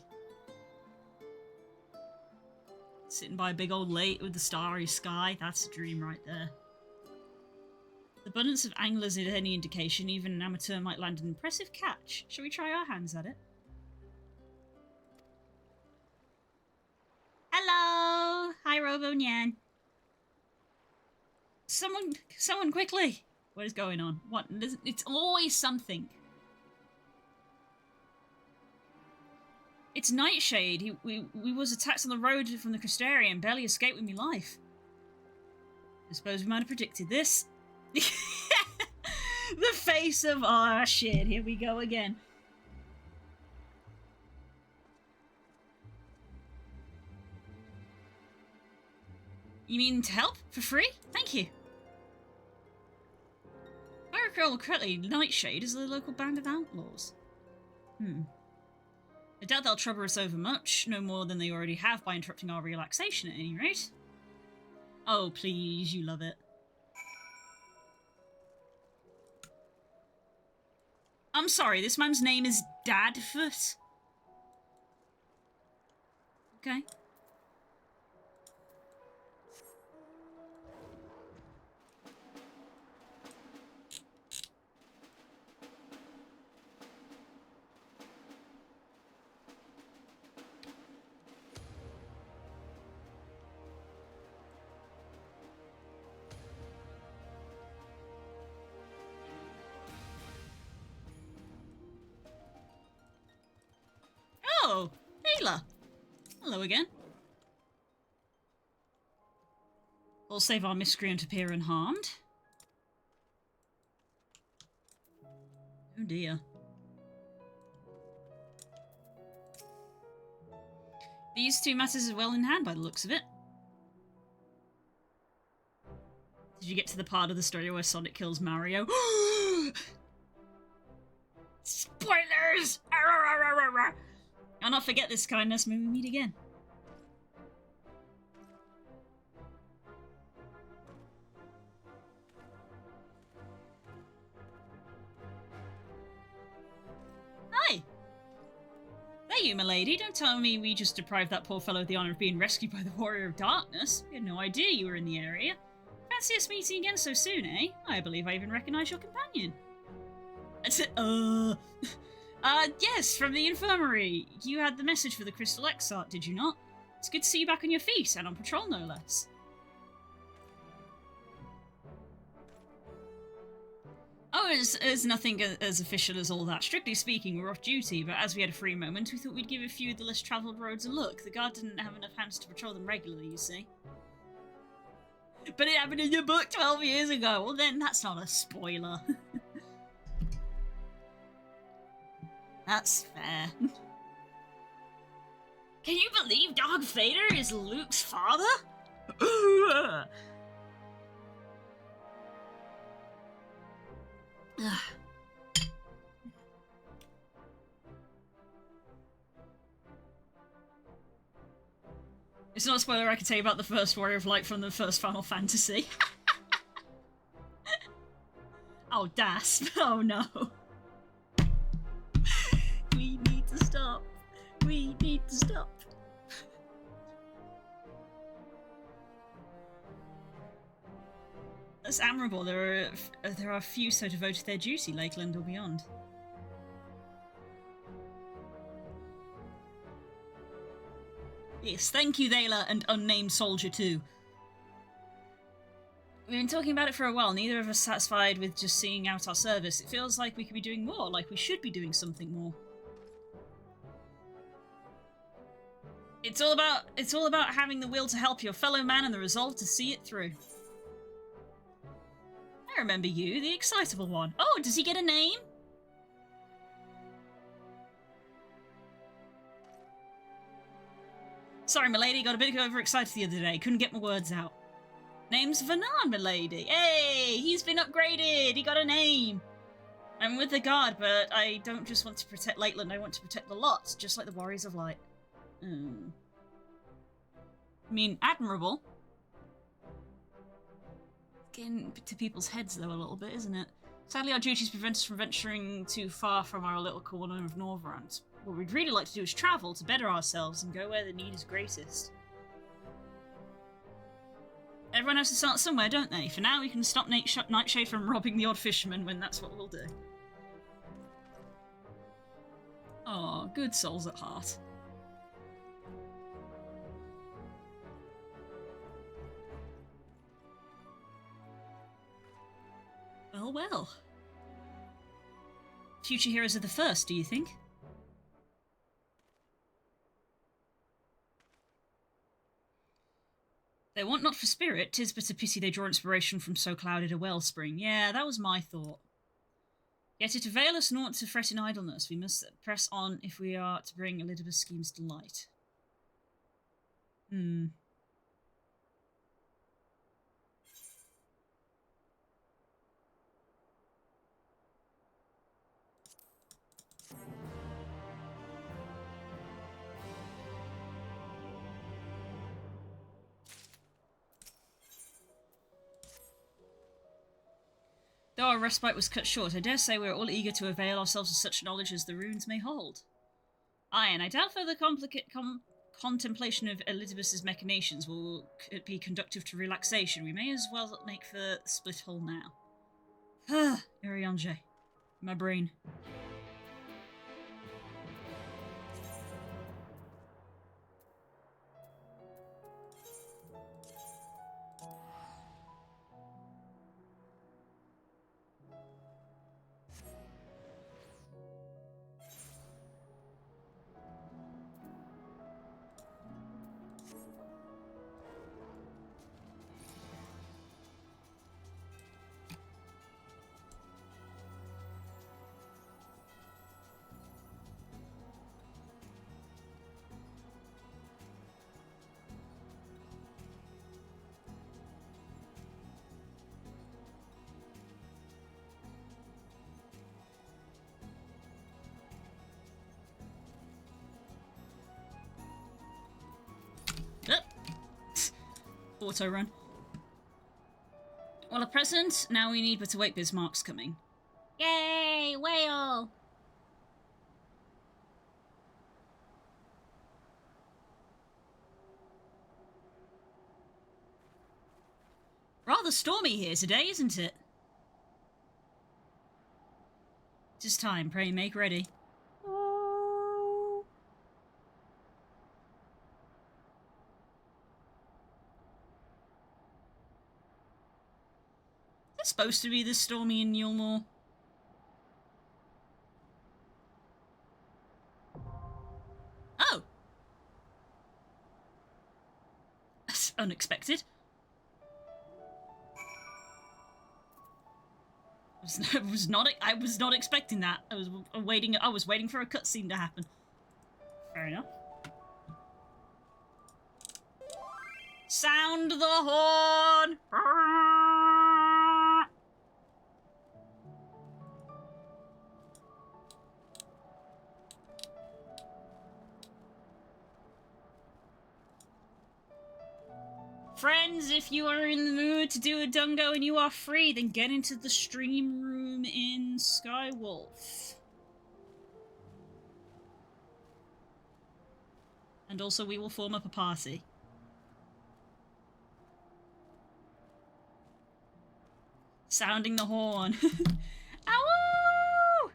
Sitting by a big old lake with the starry sky. That's a dream right there. The abundance of anglers is any indication. Even an amateur might land an impressive catch. Shall we try our hands at it? Hello! Hi, Robo Nyan. Someone quickly! What is going on? What? It's always something. It's Nightshade. We was attacked on the road from the Crystarian. Barely escaped with me life. I suppose we might have predicted this. The face of, oh shit, here we go again. You mean to help? For free? Thank you. If I recall correctly, Nightshade is the local band of outlaws. I doubt they'll trouble us over much, no more than they already have by interrupting our relaxation at any rate. Oh, please, you love it. I'm sorry, this man's name is Dadfoot. Okay. Oh, Ayla. Hello again. We'll save our miscreant appear unharmed. Oh dear. These two matters are well in hand by the looks of it. Did you get to the part of the story where Sonic kills Mario? Spoilers! I'll not forget this kindness when we meet again. Hi! There you, milady. Don't tell me we just deprived that poor fellow of the honor of being rescued by the Warrior of Darkness. We had no idea you were in the area. Fancy us meeting again so soon, eh? I believe I even recognise your companion. Yes, from the infirmary. You had the message for the Crystal Exarch, did you not? It's good to see you back on your feet, and on patrol no less. Oh, it's nothing as official as all that. Strictly speaking, we're off duty, but as we had a free moment, we thought we'd give a few of the less travelled roads a look. The guard didn't have enough hands to patrol them regularly, you see. But it happened in your book 12 years ago. Well then, that's not a spoiler. That's fair. Can you believe Darth Vader is Luke's father? It's not a spoiler, I can tell you about the first Warrior of Light from the first Final Fantasy. Oh, dasp. Oh no. We need to stop. We need to stop. That's admirable. There are few so devoted to their duty, Lakeland or beyond. Yes, thank you, Thela, and unnamed soldier too. We've been talking about it for a while, neither of us satisfied with just seeing out our service. It feels like we could be doing more, like we should be doing something more. It's all about having the will to help your fellow man and the resolve to see it through. I remember you, the excitable one. Oh, does he get a name? Sorry, milady, got a bit overexcited the other day. Couldn't get my words out. Name's Vanan, milady. Hey, he's been upgraded. He got a name. I'm with the guard, but I don't just want to protect Lakeland. I want to protect the lot, just like the Warriors of Light. I mean, admirable. Getting to people's heads, though, a little bit, isn't it? Sadly, our duties prevent us from venturing too far from our little corner of Norvrant. What we'd really like to do is travel to better ourselves and go where the need is greatest. Everyone has to start somewhere, don't they? For now, we can stop Nightshade from robbing the odd fisherman when that's what we'll do. Aw, good souls at heart. Well, well. Future heroes are the first, do you think? They want not for spirit, 'tis but a pity they draw inspiration from so clouded a wellspring. Yeah, that was my thought. Yet it avail us naught to fret in idleness. We must press on if we are to bring Elidibus' schemes to light. Though our respite was cut short, I dare say we are all eager to avail ourselves of such knowledge as the runes may hold. Aye, and I doubt further contemplation of Elidibus' machinations will be conductive to relaxation. We may as well make for the split hole now. Ah, Urianger. My brain. Auto run. Well, at present, now we need but to wait. Bismarck's coming. Yay, whale! Rather stormy here today, isn't it? Just time, pray make ready. Is it supposed to be this stormy in Yulmore? Oh! That's unexpected. I was not expecting that. I was waiting for a cutscene to happen. Fair enough. Sound the horn! Friends, if you are in the mood to do a dungo and you are free, then get into the stream room in Skywolf. And also we will form up a party. Sounding the horn. Ow!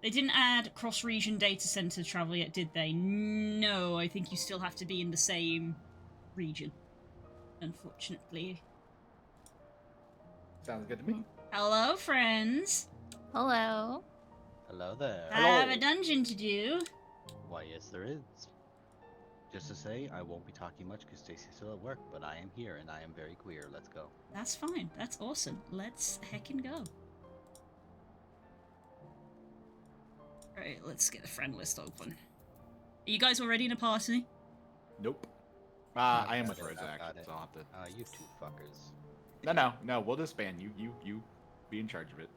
They didn't add cross-region data center travel yet, did they? No, I think you still have to be in the same region, unfortunately. Sounds good to me. Hello, friends. Hello. Hello there. I have a dungeon to do. Why, yes, there is. Just to say, I won't be talking much because Stacy's still at work, but I am here and I am very queer. Let's go. That's fine. That's awesome. Let's heckin' go. Alright, let's get a friend list open. Are you guys already in a party? Nope. I am with Rozak, so I'll have to... You two fuckers. No, we'll disband. You be in charge of it.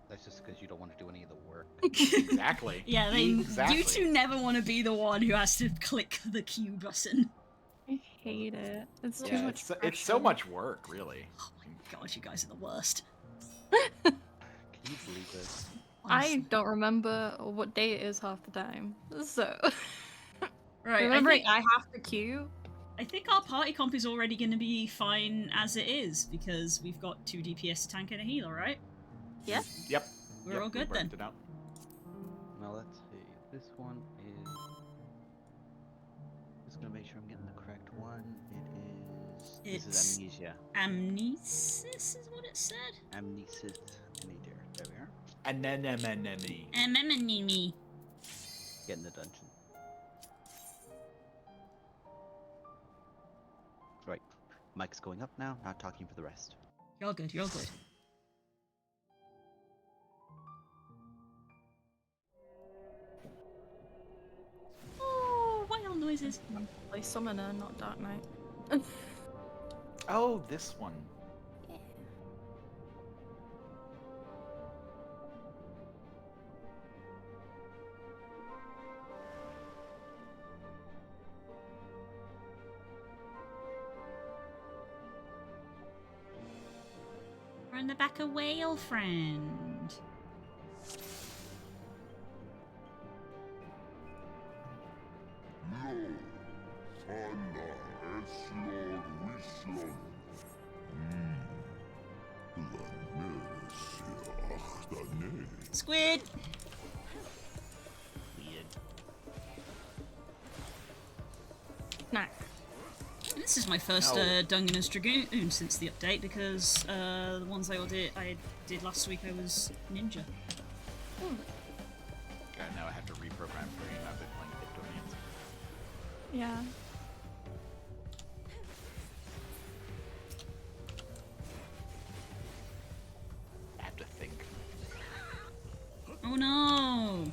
That's just because you don't want to do any of the work. Exactly. Yeah, exactly. You two never want to be the one who has to click the Q button. I hate it. It's too much it's so much work, really. Oh my god, you guys are the worst. Can you believe this? I don't remember what day it is half the time, so... Right, remembering I have to queue. I think our party comp is already going to be fine as it is, because we've got 2 DPS, a tank, and a healer, right? Yeah. Yep. We're all good then. Now let's see. This one is... Just gonna make sure I'm getting the correct one. This is Amnesia. Amnesis is what it said? Amnesis Anyder. There we are. Anemone. Anemone. Get in the dungeon. Right. Mic's going up now, not talking for the rest. You're good, you're good. Oh, whale noises. Play Summoner, not Dark Knight. Oh, this one. We're in the back of whale, friend. Squid! Nah. This is my first Dungeness Dragoon since the update, because the ones I did last week I was Ninja. God, now I have to reprogram for you. I've been playing Victorians. Yeah. I have to think. Oh no!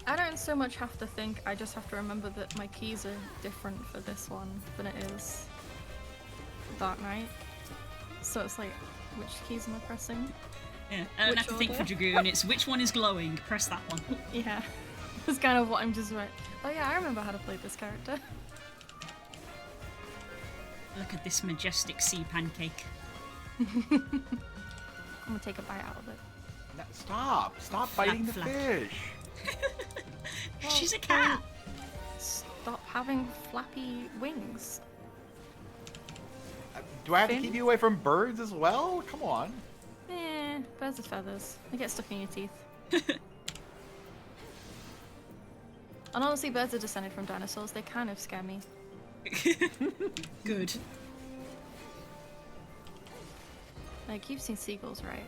I don't so much have to think, I just have to remember that my keys are different for this one than it is Dark Knight. So it's like, which keys am I pressing? Yeah, I don't have to think for Dragoon, it's which one is glowing, press that one. Yeah, that's kind of what I'm just like, oh yeah, I remember how to play this character. Look at this majestic sea pancake. I'm gonna take a bite out of it. No, stop! Stop biting the fish! She's a cat! Stop having flappy wings. Do I have to keep you away from birds as well? Come on. Eh, birds of feathers. They get stuck in your teeth. And honestly, birds are descended from dinosaurs. They kind of scare me. Good. Like, you've seen seagulls, right?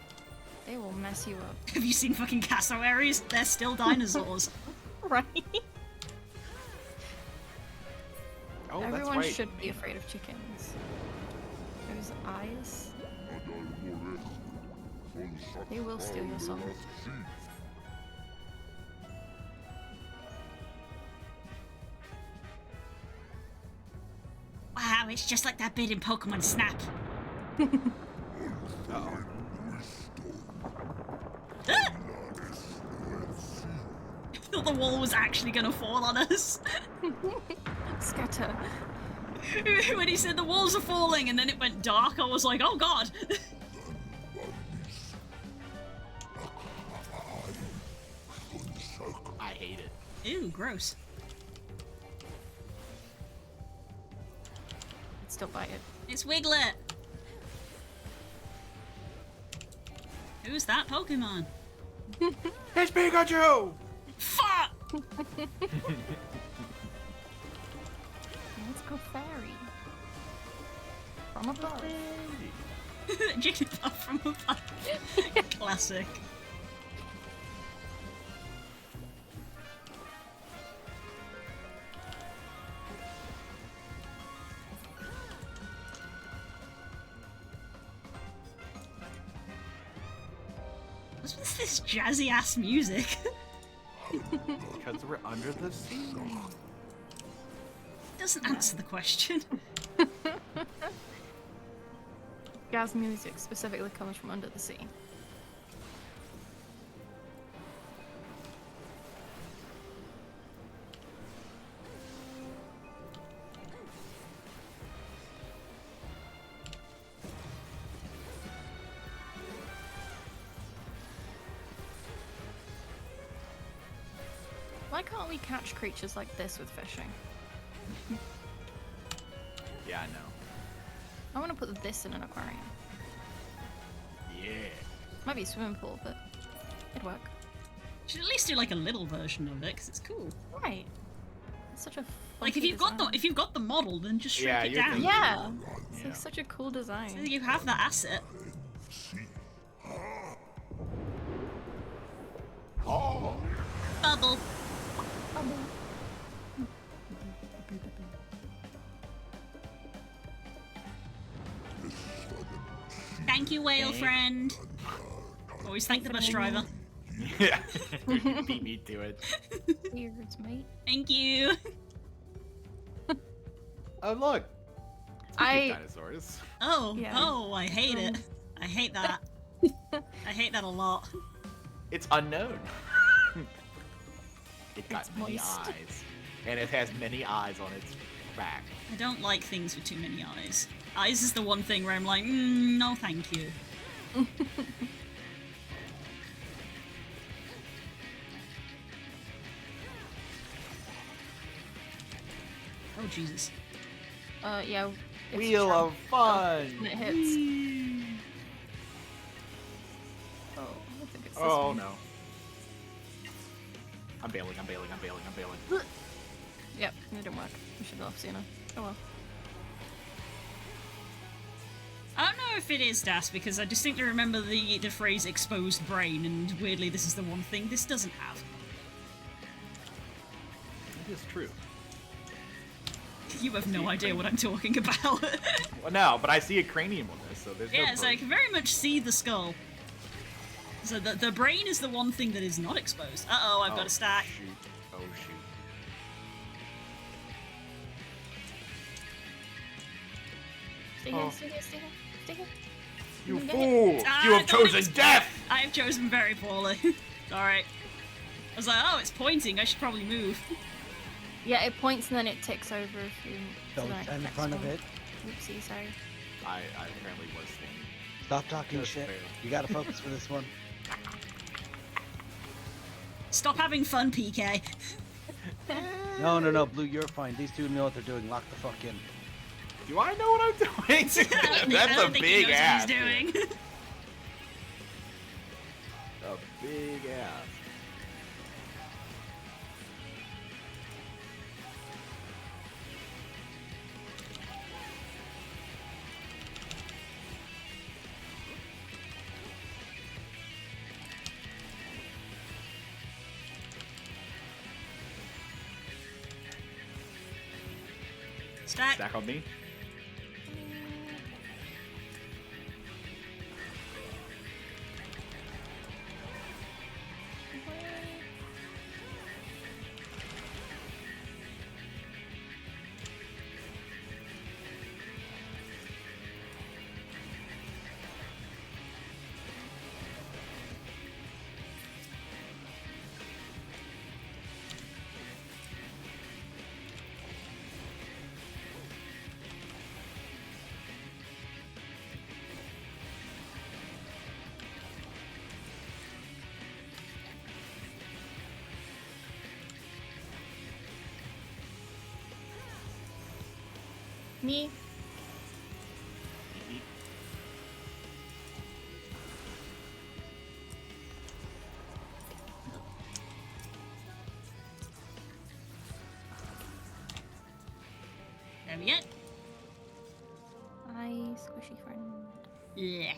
They will mess you up. Have you seen fucking cassowaries? They're still dinosaurs. Right? Oh, Everyone that's right. should be afraid of chickens. Those eyes. They will steal your soul. Wow, it's just like that bit in Pokemon Snap. Uh-oh. Ah! I thought the wall was actually gonna fall on us. Scatter. When he said the walls are falling and then it went dark, I was like, oh god. I hate it. Ew, gross. Still bite it. It's Wiglet. Who's that Pokemon? It's Pikachu! Fuck! Let's go fairy. From above. Jigglypuff from above. Classic. What's with this jazzy ass music? Because we're under the sea. Doesn't answer the question. Jazz music specifically comes from under the sea. Why can't we catch creatures like this with fishing? Yeah, I know. I want to put this in an aquarium. Yeah. Might be a swimming pool, but it'd work. Should at least do like a little version of it, because it's cool. Right. It's such a like if you've got the model, then just shrink it down. Yeah. It's like such a cool design. So you have that asset. Oh. Bubble. Thank you, whale friend. Always thank the bus driver. Yeah. Beat me to it. Cheers, mate. Thank you. Oh look. Dinosaurs. Oh, Yeah. oh, I hate it. I hate that. I hate that a lot. It's unknown. It got It's many moist. eyes. And it has many eyes on its back. I don't like things with too many eyes. Eyes is the one thing where I'm like, no thank you. Oh Jesus. Yeah. it's Wheel trap. of fun! When it hits. Oh, I think it's this Oh one. no. I'm bailing. Yep, it didn't work. We should have left sooner. Oh well. I don't know if it is Das, because I distinctly remember the phrase exposed brain, and weirdly this is the one thing this doesn't have. It is true. You have no idea what I'm talking about. Well, no, but I see a cranium on this, so there's no Yeah, so I brain. can very much see the skull. So the brain is the one thing that is not exposed. Uh-oh, I've got a stack. Shoot. Oh, shoot. Stay here, stay here, stay here, stay here. You can get fool! hit. You have chosen death! I have chosen very poorly. Alright. I was like, oh, it's pointing. I should probably move. Yeah, it points and then it ticks over if you. Don't stand in front of it. Oopsie, sorry. I apparently was thinking. Stop talking Just shit. fail. You gotta focus for this one. Stop having fun, PK. No, Blue, you're fine. These two know what they're doing. Lock the fuck in. Do I know what I'm doing? I That's don't a think big he knows ass. what he's doing. A big ass. Stack on me. Me. There we go. Hi, squishy friend. Yeah.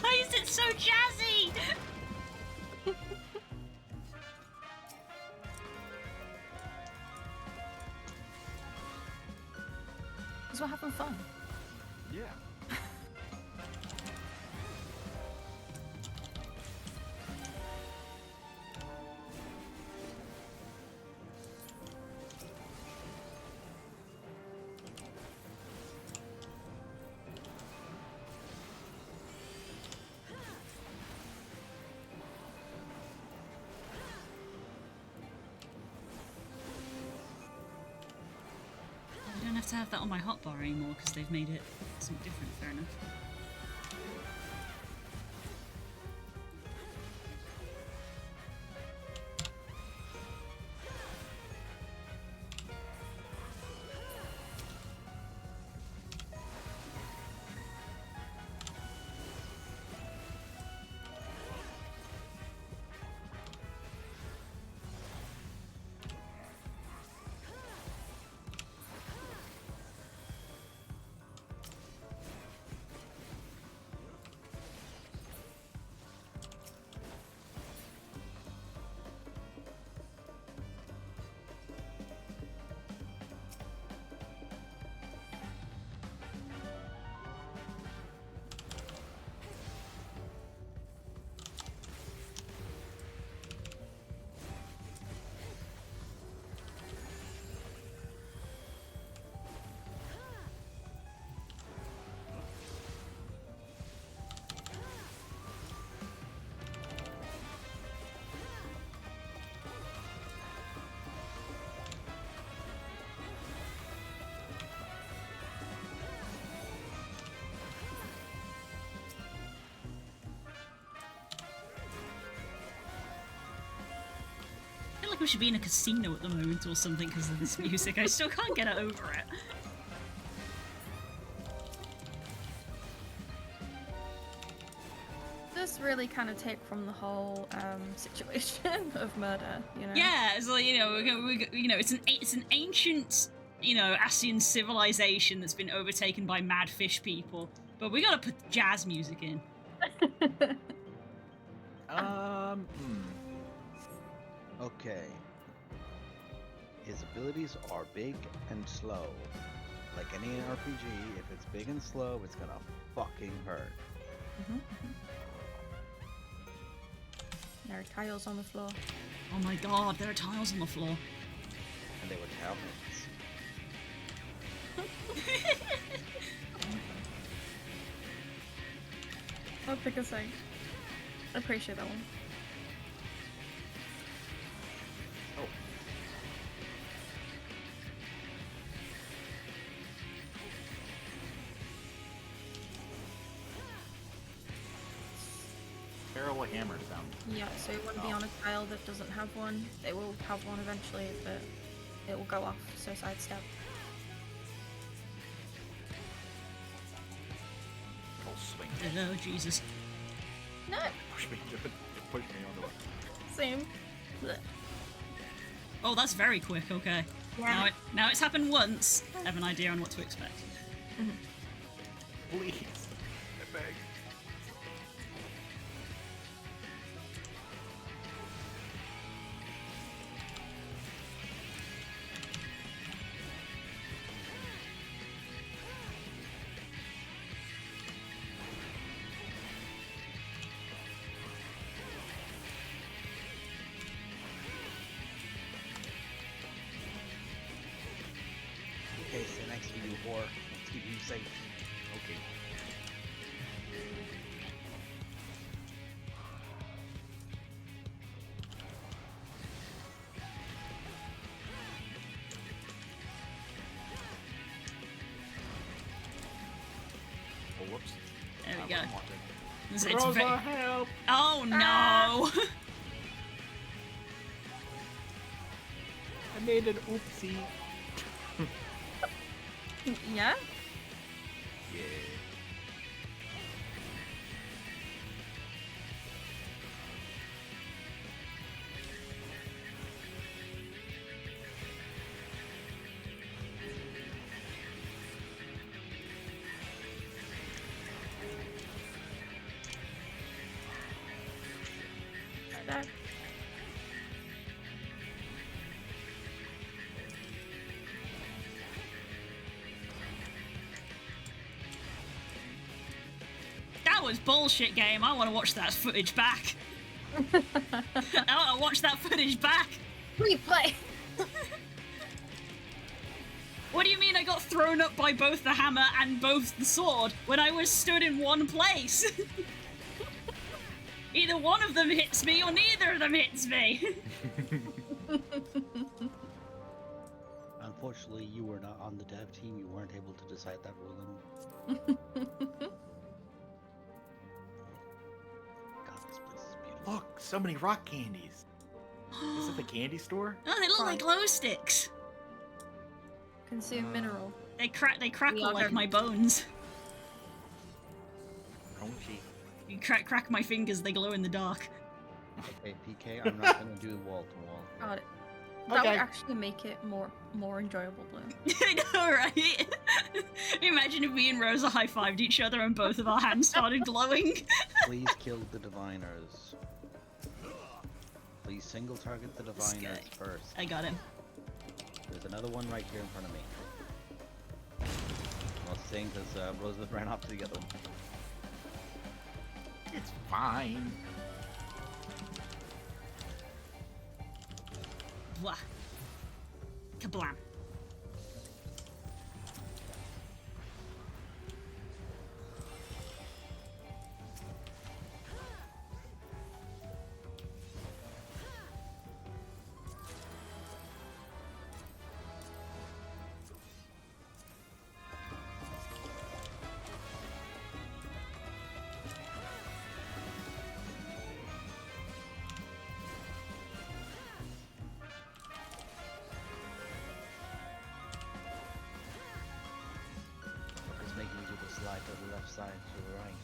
Why is it so jazzy? Because we're having fun. Yeah. I don't have to have that on my hotbar anymore because they've made it something different. Fair enough. like we should be in a casino at the moment or something because of this music. I still can't get over it. Does really kind of take from the whole situation of murder, you know? Yeah, it's like, you know, it's an ancient, you know, Asian civilization that's been overtaken by mad fish people, but we gotta put jazz music in. Okay. His abilities are big and slow. Like any RPG, if it's big and slow, it's gonna fucking hurt. There are tiles on the floor. Oh my god, there are tiles on the floor. And they were tablets. I'll pick a side. I appreciate that one. Oh. Terrible hammer sound. Yeah, so you want to be on a tile that doesn't have one. It will have one eventually, but it will go off, so sidestep. I'll swing. Oh, Jesus. No! Push me, push me onto it. Same. Blech. Oh, that's very quick, okay. Yeah. Now it's happened once. I have an idea on what to expect. Please. I beg. Okay, so next to you, whore. Let's keep you safe. Okay. Oh, whoops. There we I go. wasn't watching. It's Rosa, help! Oh no! I made an oopsie. Yeah? Yeah. That. That was bullshit, game. I want to watch that footage back. I want to watch that footage back. Replay! What do you mean I got thrown up by both the hammer and both the sword when I was stood in one place? Either one of them hits me or neither of them hits me. Unfortunately, you were not on the dev team. You weren't able to decide that ruling. God, this place is beautiful. Look, so many rock candies. Is it the candy store? Oh, they look like glow sticks. Consume mineral. They crackle Yeah, like they're- my bones. Crunchy. You crack my fingers, they glow in the dark. Okay, PK, I'm not gonna do wall to wall. Got it. That Okay. would actually make it more enjoyable, Blue. I know, right? Imagine if me and Rosa high-fived each other and both of our hands started glowing. Please kill the diviners. Please single target the diviners first. I got him. There's another one right here in front of me. I was saying because Rosa ran off to the other one. It's fine. Blah. Kablam. to the left, side to the right.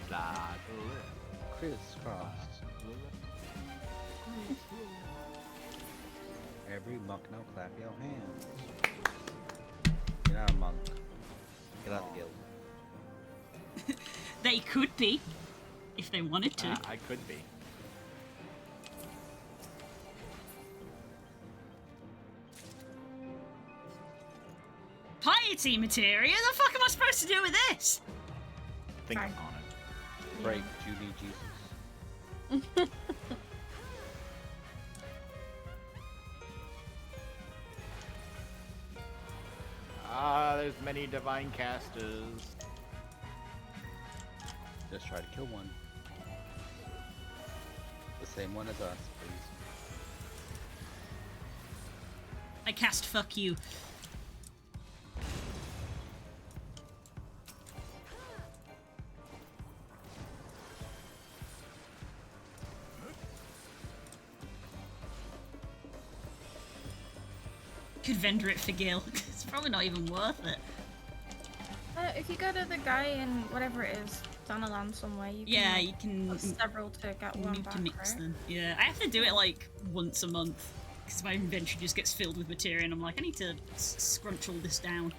Slide to the left. Crisscross. Every monk now clap your hands. You're not a monk. Get out of the guild. They could be, if they wanted to. I could be. Piety materia? The fuck am I supposed to do with this? Think on it. Break, Judy Jesus. There's many divine casters. Just try to kill one. The same one as us, please. I cast fuck you. Could vendor it for Gil. It's probably not even worth it. If you go to the guy in whatever it is, down a land somewhere, you can put several to get one back, mix right? them. Yeah, I have to do it like once a month because my inventory just gets filled with materia, and I'm like, I need to scrunch all this down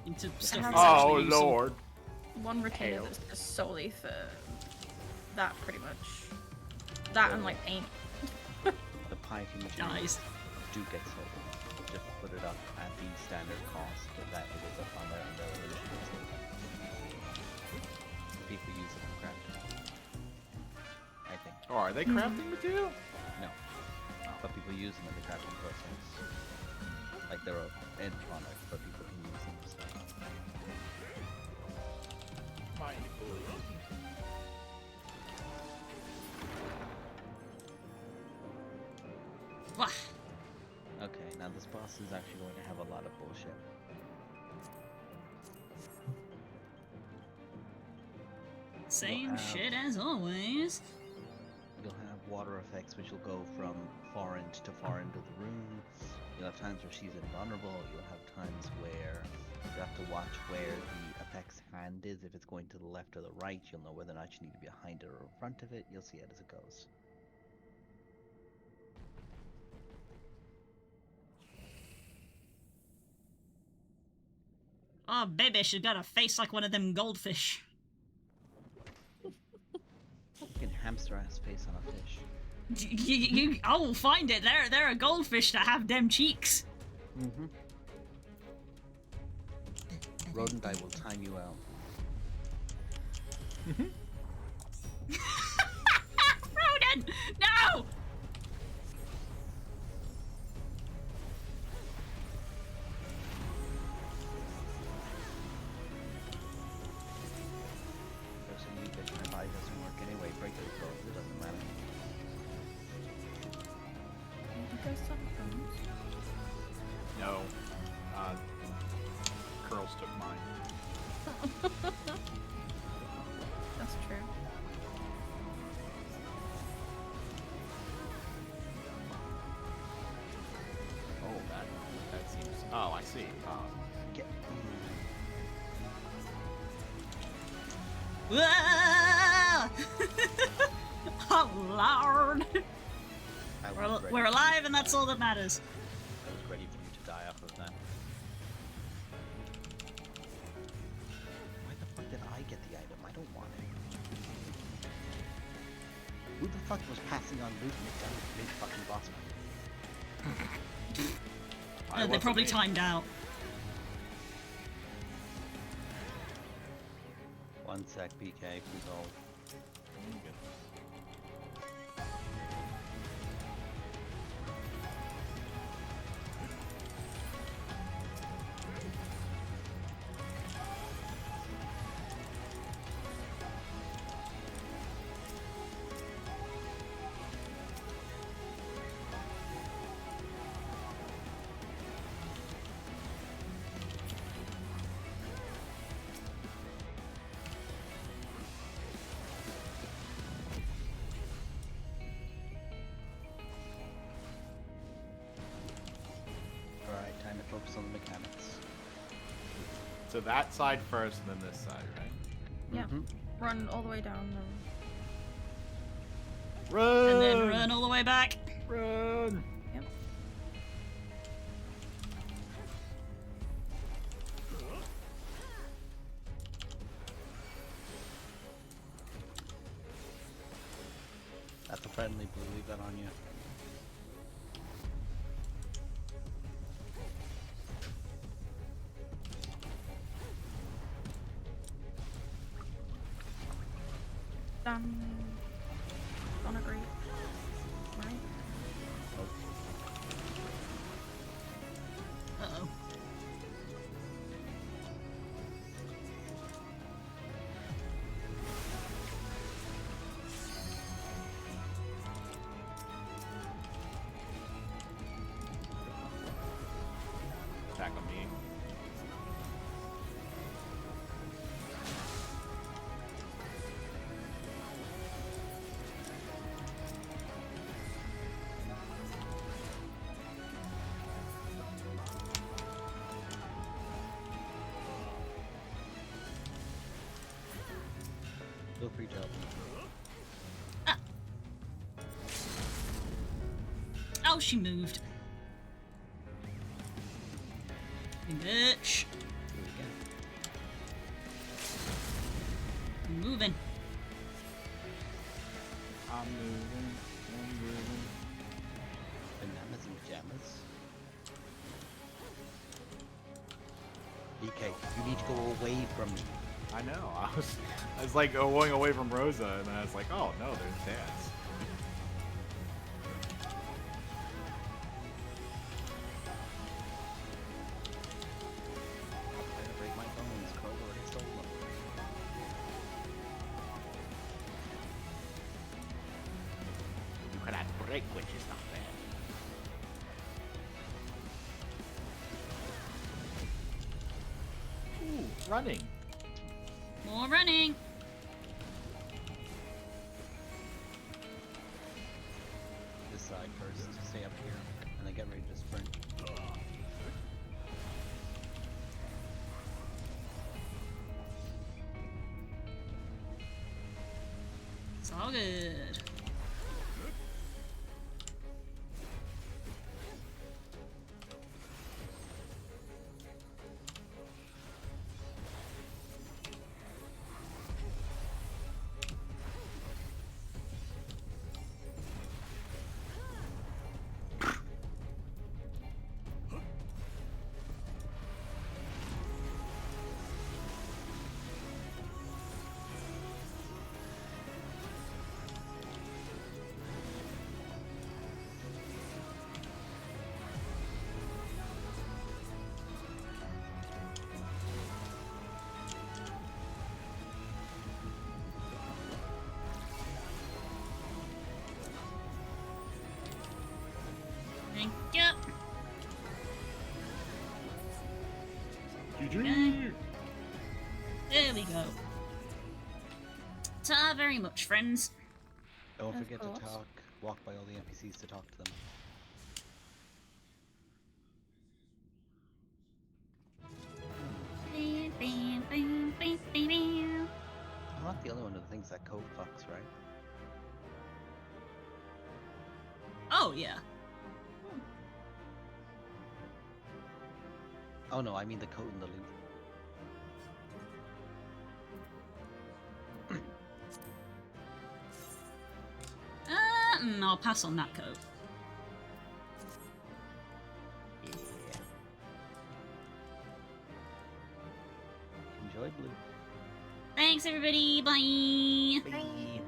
into stuff. Oh Lord! One retainer that's just solely for that, pretty much. That and like paint. The piety materials Nice. do get sold. Just put it up at the standard cost that it is up on their umbrella edition. People use it for crafting. I think. Oh, are they crafting material? No. But people use them in the crafting process. Like they're an end product, but people can use them. So. Wah. Okay, now this boss is actually going to have a lot of bullshit. Same shit as always. You'll have water effects which will go from far end to far end of the room. You'll have times where she's invulnerable. You'll have times where you have to watch where the effect's hand is. If it's going to the left or the right, you'll know whether or not you need to be behind it or in front of it. You'll see it as it goes. Oh, baby, she's got a face like one of them goldfish. Fucking hamster-ass face on a fish. I will find it. There are goldfish that have them cheeks. Mm-hmm. Rodent, I will time you out. Rodent! No! My body doesn't work anyway. Break it, close. It doesn't matter. No. Curls took mine. That's true. Oh, that seems. Oh, I see. Oh, Lord. We're alive, and that's all that matters. I was ready for you to die off of that. Why the fuck did I get the item? I don't want it. Who the fuck was passing on loot and it down the big fucking boss fight? They're probably timed out. One sec, PK, please hold. So that side first, and then this side, right? Yeah. Run all the way down. Run! And then run all the way back. Run! Yep. That's a friendly blue. Leave that on you. Don't agree. Right? Uh-oh. Attack on me. Feel free to help me. Oh, she moved. You bitch. Here we go. I'm moving. I'm moving. Bananas and pajamas. BK, you need to go away from me. I know. I was like going away from Rosa, and then I was like, oh no, there's Dance. I'm gonna break my bones, Cobra. It's over. You cannot break, which is not bad. Ooh, running. More running. This side first. Stay up here, and then get ready to sprint. It's all good. Thank you. GG! There we go. Ta very much, friends. Don't Of forget course. to walk by all the NPCs to talk to them. I'm not the only one who thinks that code fucks, right? Oh, yeah. Oh no, I mean the code in the loop. I'll pass on that coat. Yeah. Enjoy blue. Thanks, everybody. Bye. Bye.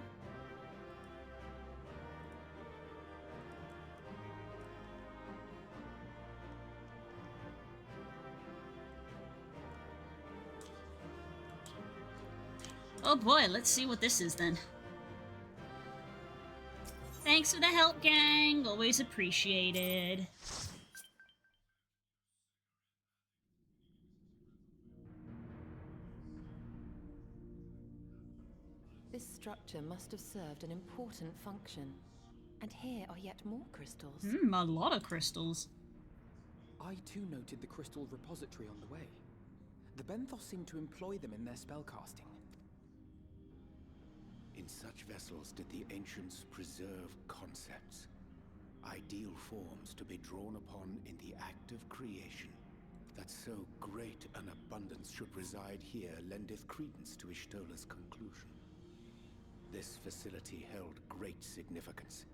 Oh boy, let's see what this is then. Thanks for the help, gang. Always appreciated. This structure must have served an important function. And here are yet more crystals. A lot of crystals. I too noted the crystal repository on the way. The Benthos seem to employ them in their spellcasting. In such vessels did the ancients preserve concepts, ideal forms to be drawn upon in the act of creation. That so great an abundance should reside here lendeth credence to Ishtola's conclusion. This facility held great significance.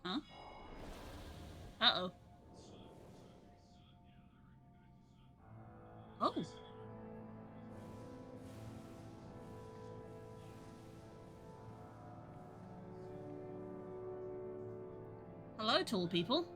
Huh? Uh-oh. Oh. Hello, tall people.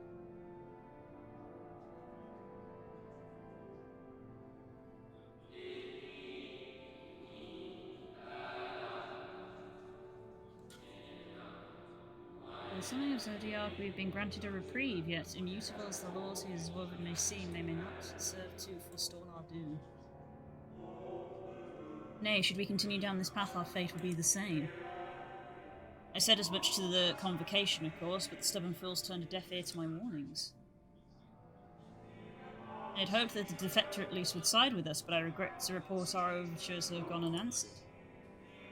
The Summoning of Zodiac, we've been granted a reprieve, yet immutable as the laws he has woven may seem, they may not serve to forestall our doom. Nay, should we continue down this path, our fate will be the same. I said as much to the convocation, of course, but the stubborn fools turned a deaf ear to my warnings. I had hoped that the defector at least would side with us, but I regret to report our overtures have gone unanswered.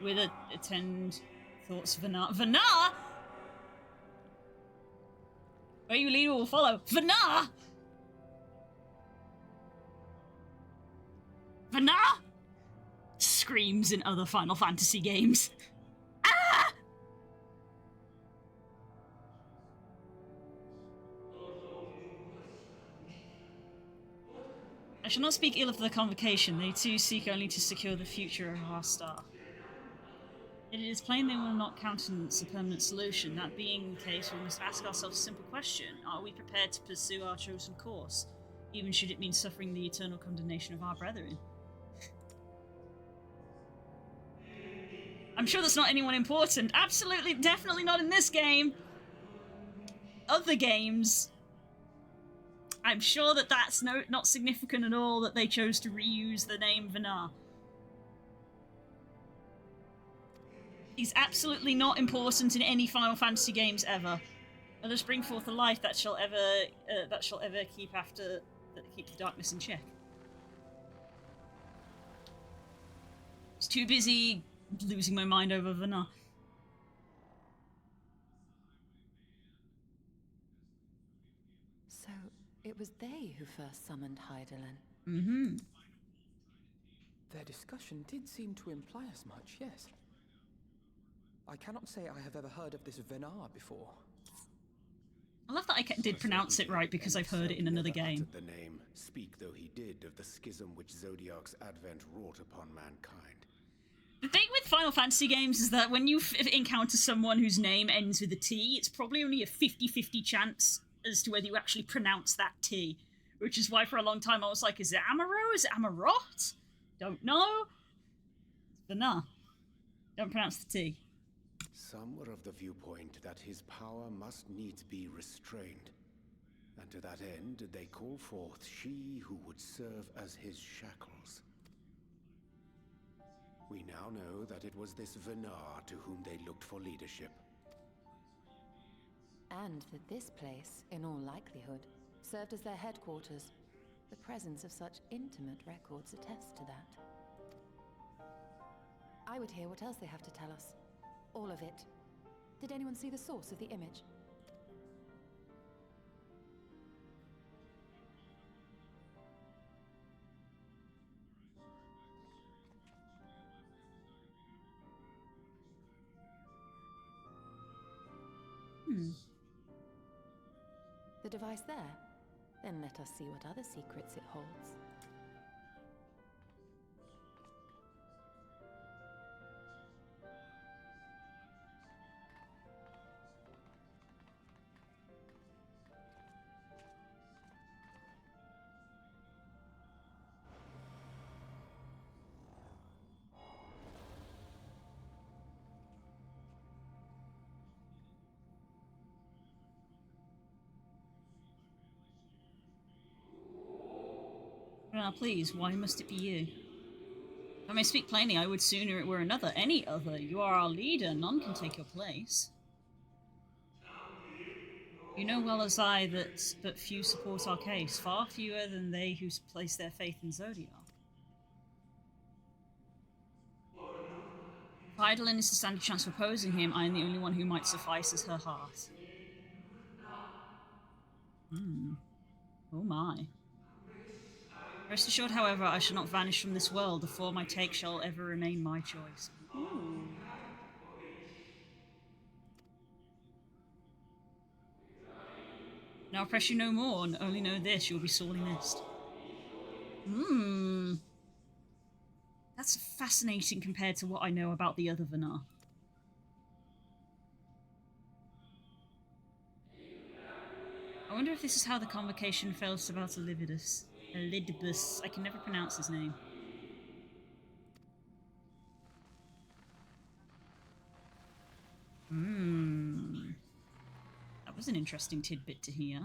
With it attend thoughts of Vanar. Vanar?! Where you lead will follow. Vanar! Vanar! Screams in other Final Fantasy games. Ah! I shall not speak ill of the convocation. They too seek only to secure the future of our star. It is plain they will not countenance a permanent solution. That being the case, we must ask ourselves a simple question. Are we prepared to pursue our chosen course, even should it mean suffering the eternal condemnation of our brethren? I'm sure that's not anyone important. Absolutely, definitely not in this game. Other games, I'm sure that that's not significant at all that they chose to reuse the name Vanar. He's absolutely not important in any Final Fantasy games ever. Let us bring forth a life that shall ever keep the darkness in check. He's too busy losing my mind over Vanar. So it was they who first summoned Hydaelyn. Mm-hmm. Their discussion did seem to imply as much, yes. I cannot say I have ever heard of this Vanar before. I love that I did pronounce it right because I've heard it in another game. The name, speak though he did of the schism which Zodiac's advent wrought upon mankind. The thing with Final Fantasy games is that when you encounter someone whose name ends with a T, it's probably only a 50-50 chance as to whether you actually pronounce that T. Which is why for a long time I was like, is it Amaro? Is it Amarot? Don't know. But nah. Don't pronounce the T. Some were of the viewpoint that his power must needs be restrained, and to that end they call forth she who would serve as his shackles. We now know that it was this Vanar to whom they looked for leadership. And that this place, in all likelihood, served as their headquarters. The presence of such intimate records attests to that. I would hear what else they have to tell us. All of it. Did anyone see the source of the image? The device there? Then let us see what other secrets it holds. Now, please, why must it be you? If I may speak plainly, I would sooner it were another, any other. You are our leader, none can take your place. You know well as I that but few support our case, far fewer than they who place their faith in Zodiac. If Eidolon is to stand a chance of opposing him, I am the only one who might suffice as her heart. Oh my. Rest assured, however, I shall not vanish from this world. The form I take shall ever remain my choice. Ooh. Now I press you no more, and only know this, you will be sorely missed. That's fascinating compared to what I know about the other Vanar. I wonder if this is how the convocation felt about Elidibus. I can never pronounce his name. That was an interesting tidbit to hear.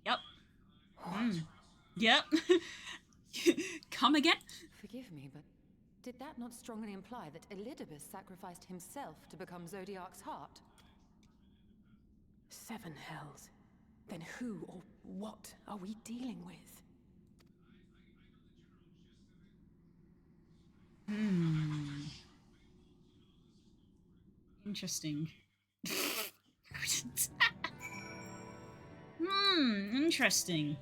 Yep. Yep. Come again? Forgive me, but did that not strongly imply that Elidibus sacrificed himself to become Zodiac's heart? 7 hells. Then who or what are we dealing with? Interesting. Interesting.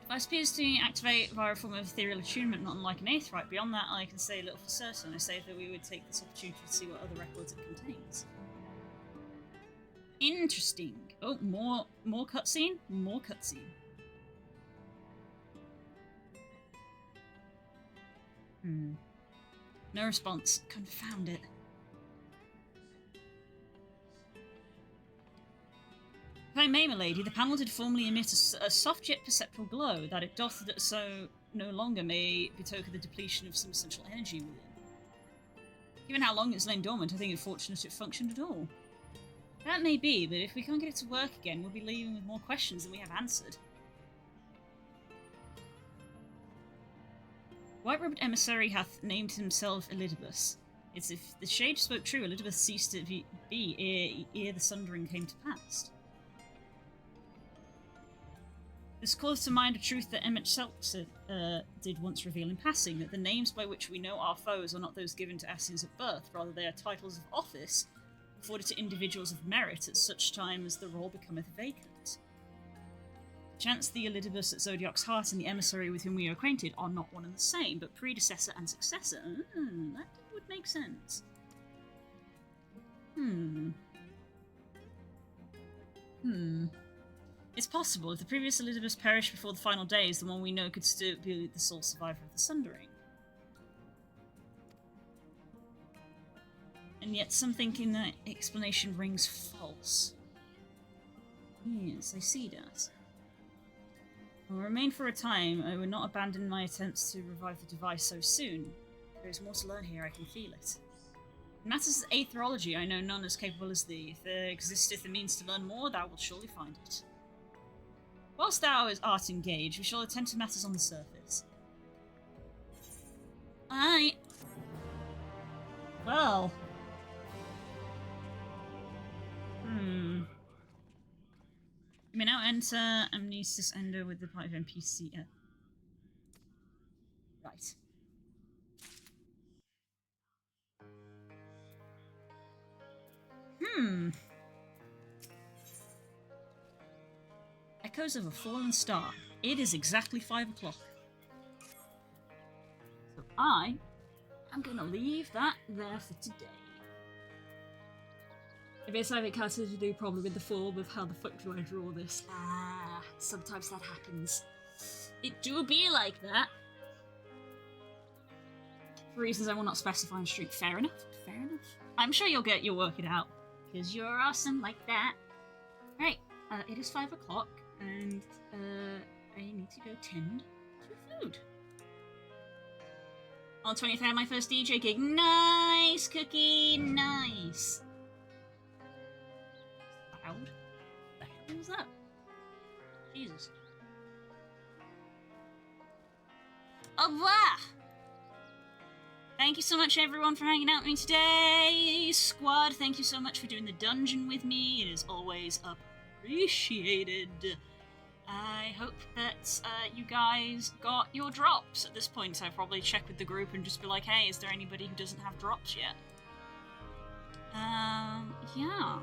Device appears to activate via a form of ethereal attunement, not unlike an aetheryte. Beyond that, I can say little for certain. I say that we would take this opportunity to see what other records it contains. Interesting. Oh, more cutscene? More cutscene. No response. Confound it. If I may, my lady, the panel did formerly emit a soft yet perceptible glow, that it doth that so no longer may betoken the depletion of some essential energy within. Given how long it's lain dormant, I think it's fortunate it functioned at all. That may be, but if we can't get it to work again, we'll be leaving with more questions than we have answered. White-robed emissary hath named himself Elidibus. It's if the shade spoke true, Elidibus ceased to be ere the sundering came to pass. This calls to mind a truth that Emmett Seltzer did once reveal in passing, that the names by which we know our foes are not those given to Assassins at birth, rather they are titles of office afforded to individuals of merit at such time as the role becometh vacant. Chance the Elidibus at Zodiac's heart and the emissary with whom we are acquainted are not one and the same, but predecessor and successor. That would make sense. It's possible. If the previous Elidibus perished before the final days, the one we know could still be the sole survivor of the Sundering. And yet something in that explanation rings false. Yes, I see that. I will remain for a time. I will not abandon my attempts to revive the device so soon. There is more to learn here, I can feel it. In matters of aetherology, I know none as capable as thee. If there existeth a means to learn more, thou wilt surely find it. Whilst thou art engaged, we shall attend to matters on the surface. Aye. Well. You may now enter Anamnesis Anyder with the part of NPC. Right. Echoes of a fallen star. It is exactly 5 o'clock. So I am gonna leave that there for today. If it's something has to do probably with the form of how the fuck do I draw this. Sometimes that happens. It do be like that. For reasons I will not specify on stream. Fair enough, fair enough. I'm sure you'll work it out. Because you're awesome like that. Right, it is 5 o'clock, and I need to go tend to food. On 20th, I had my first DJ gig. Nice, Cookie, nice. loud. What the hell was that? Jesus. Au revoir! Thank you so much, everyone, for hanging out with me today. Squad, thank you so much for doing the dungeon with me. It is always appreciated. I hope that you guys got your drops. At this point, I'll probably check with the group and just be like, hey, is there anybody who doesn't have drops yet? Yeah.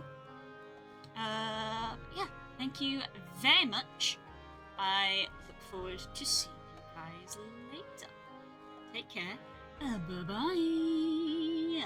Yeah, thank you very much. I look forward to seeing you guys later. Take care. Bye-bye.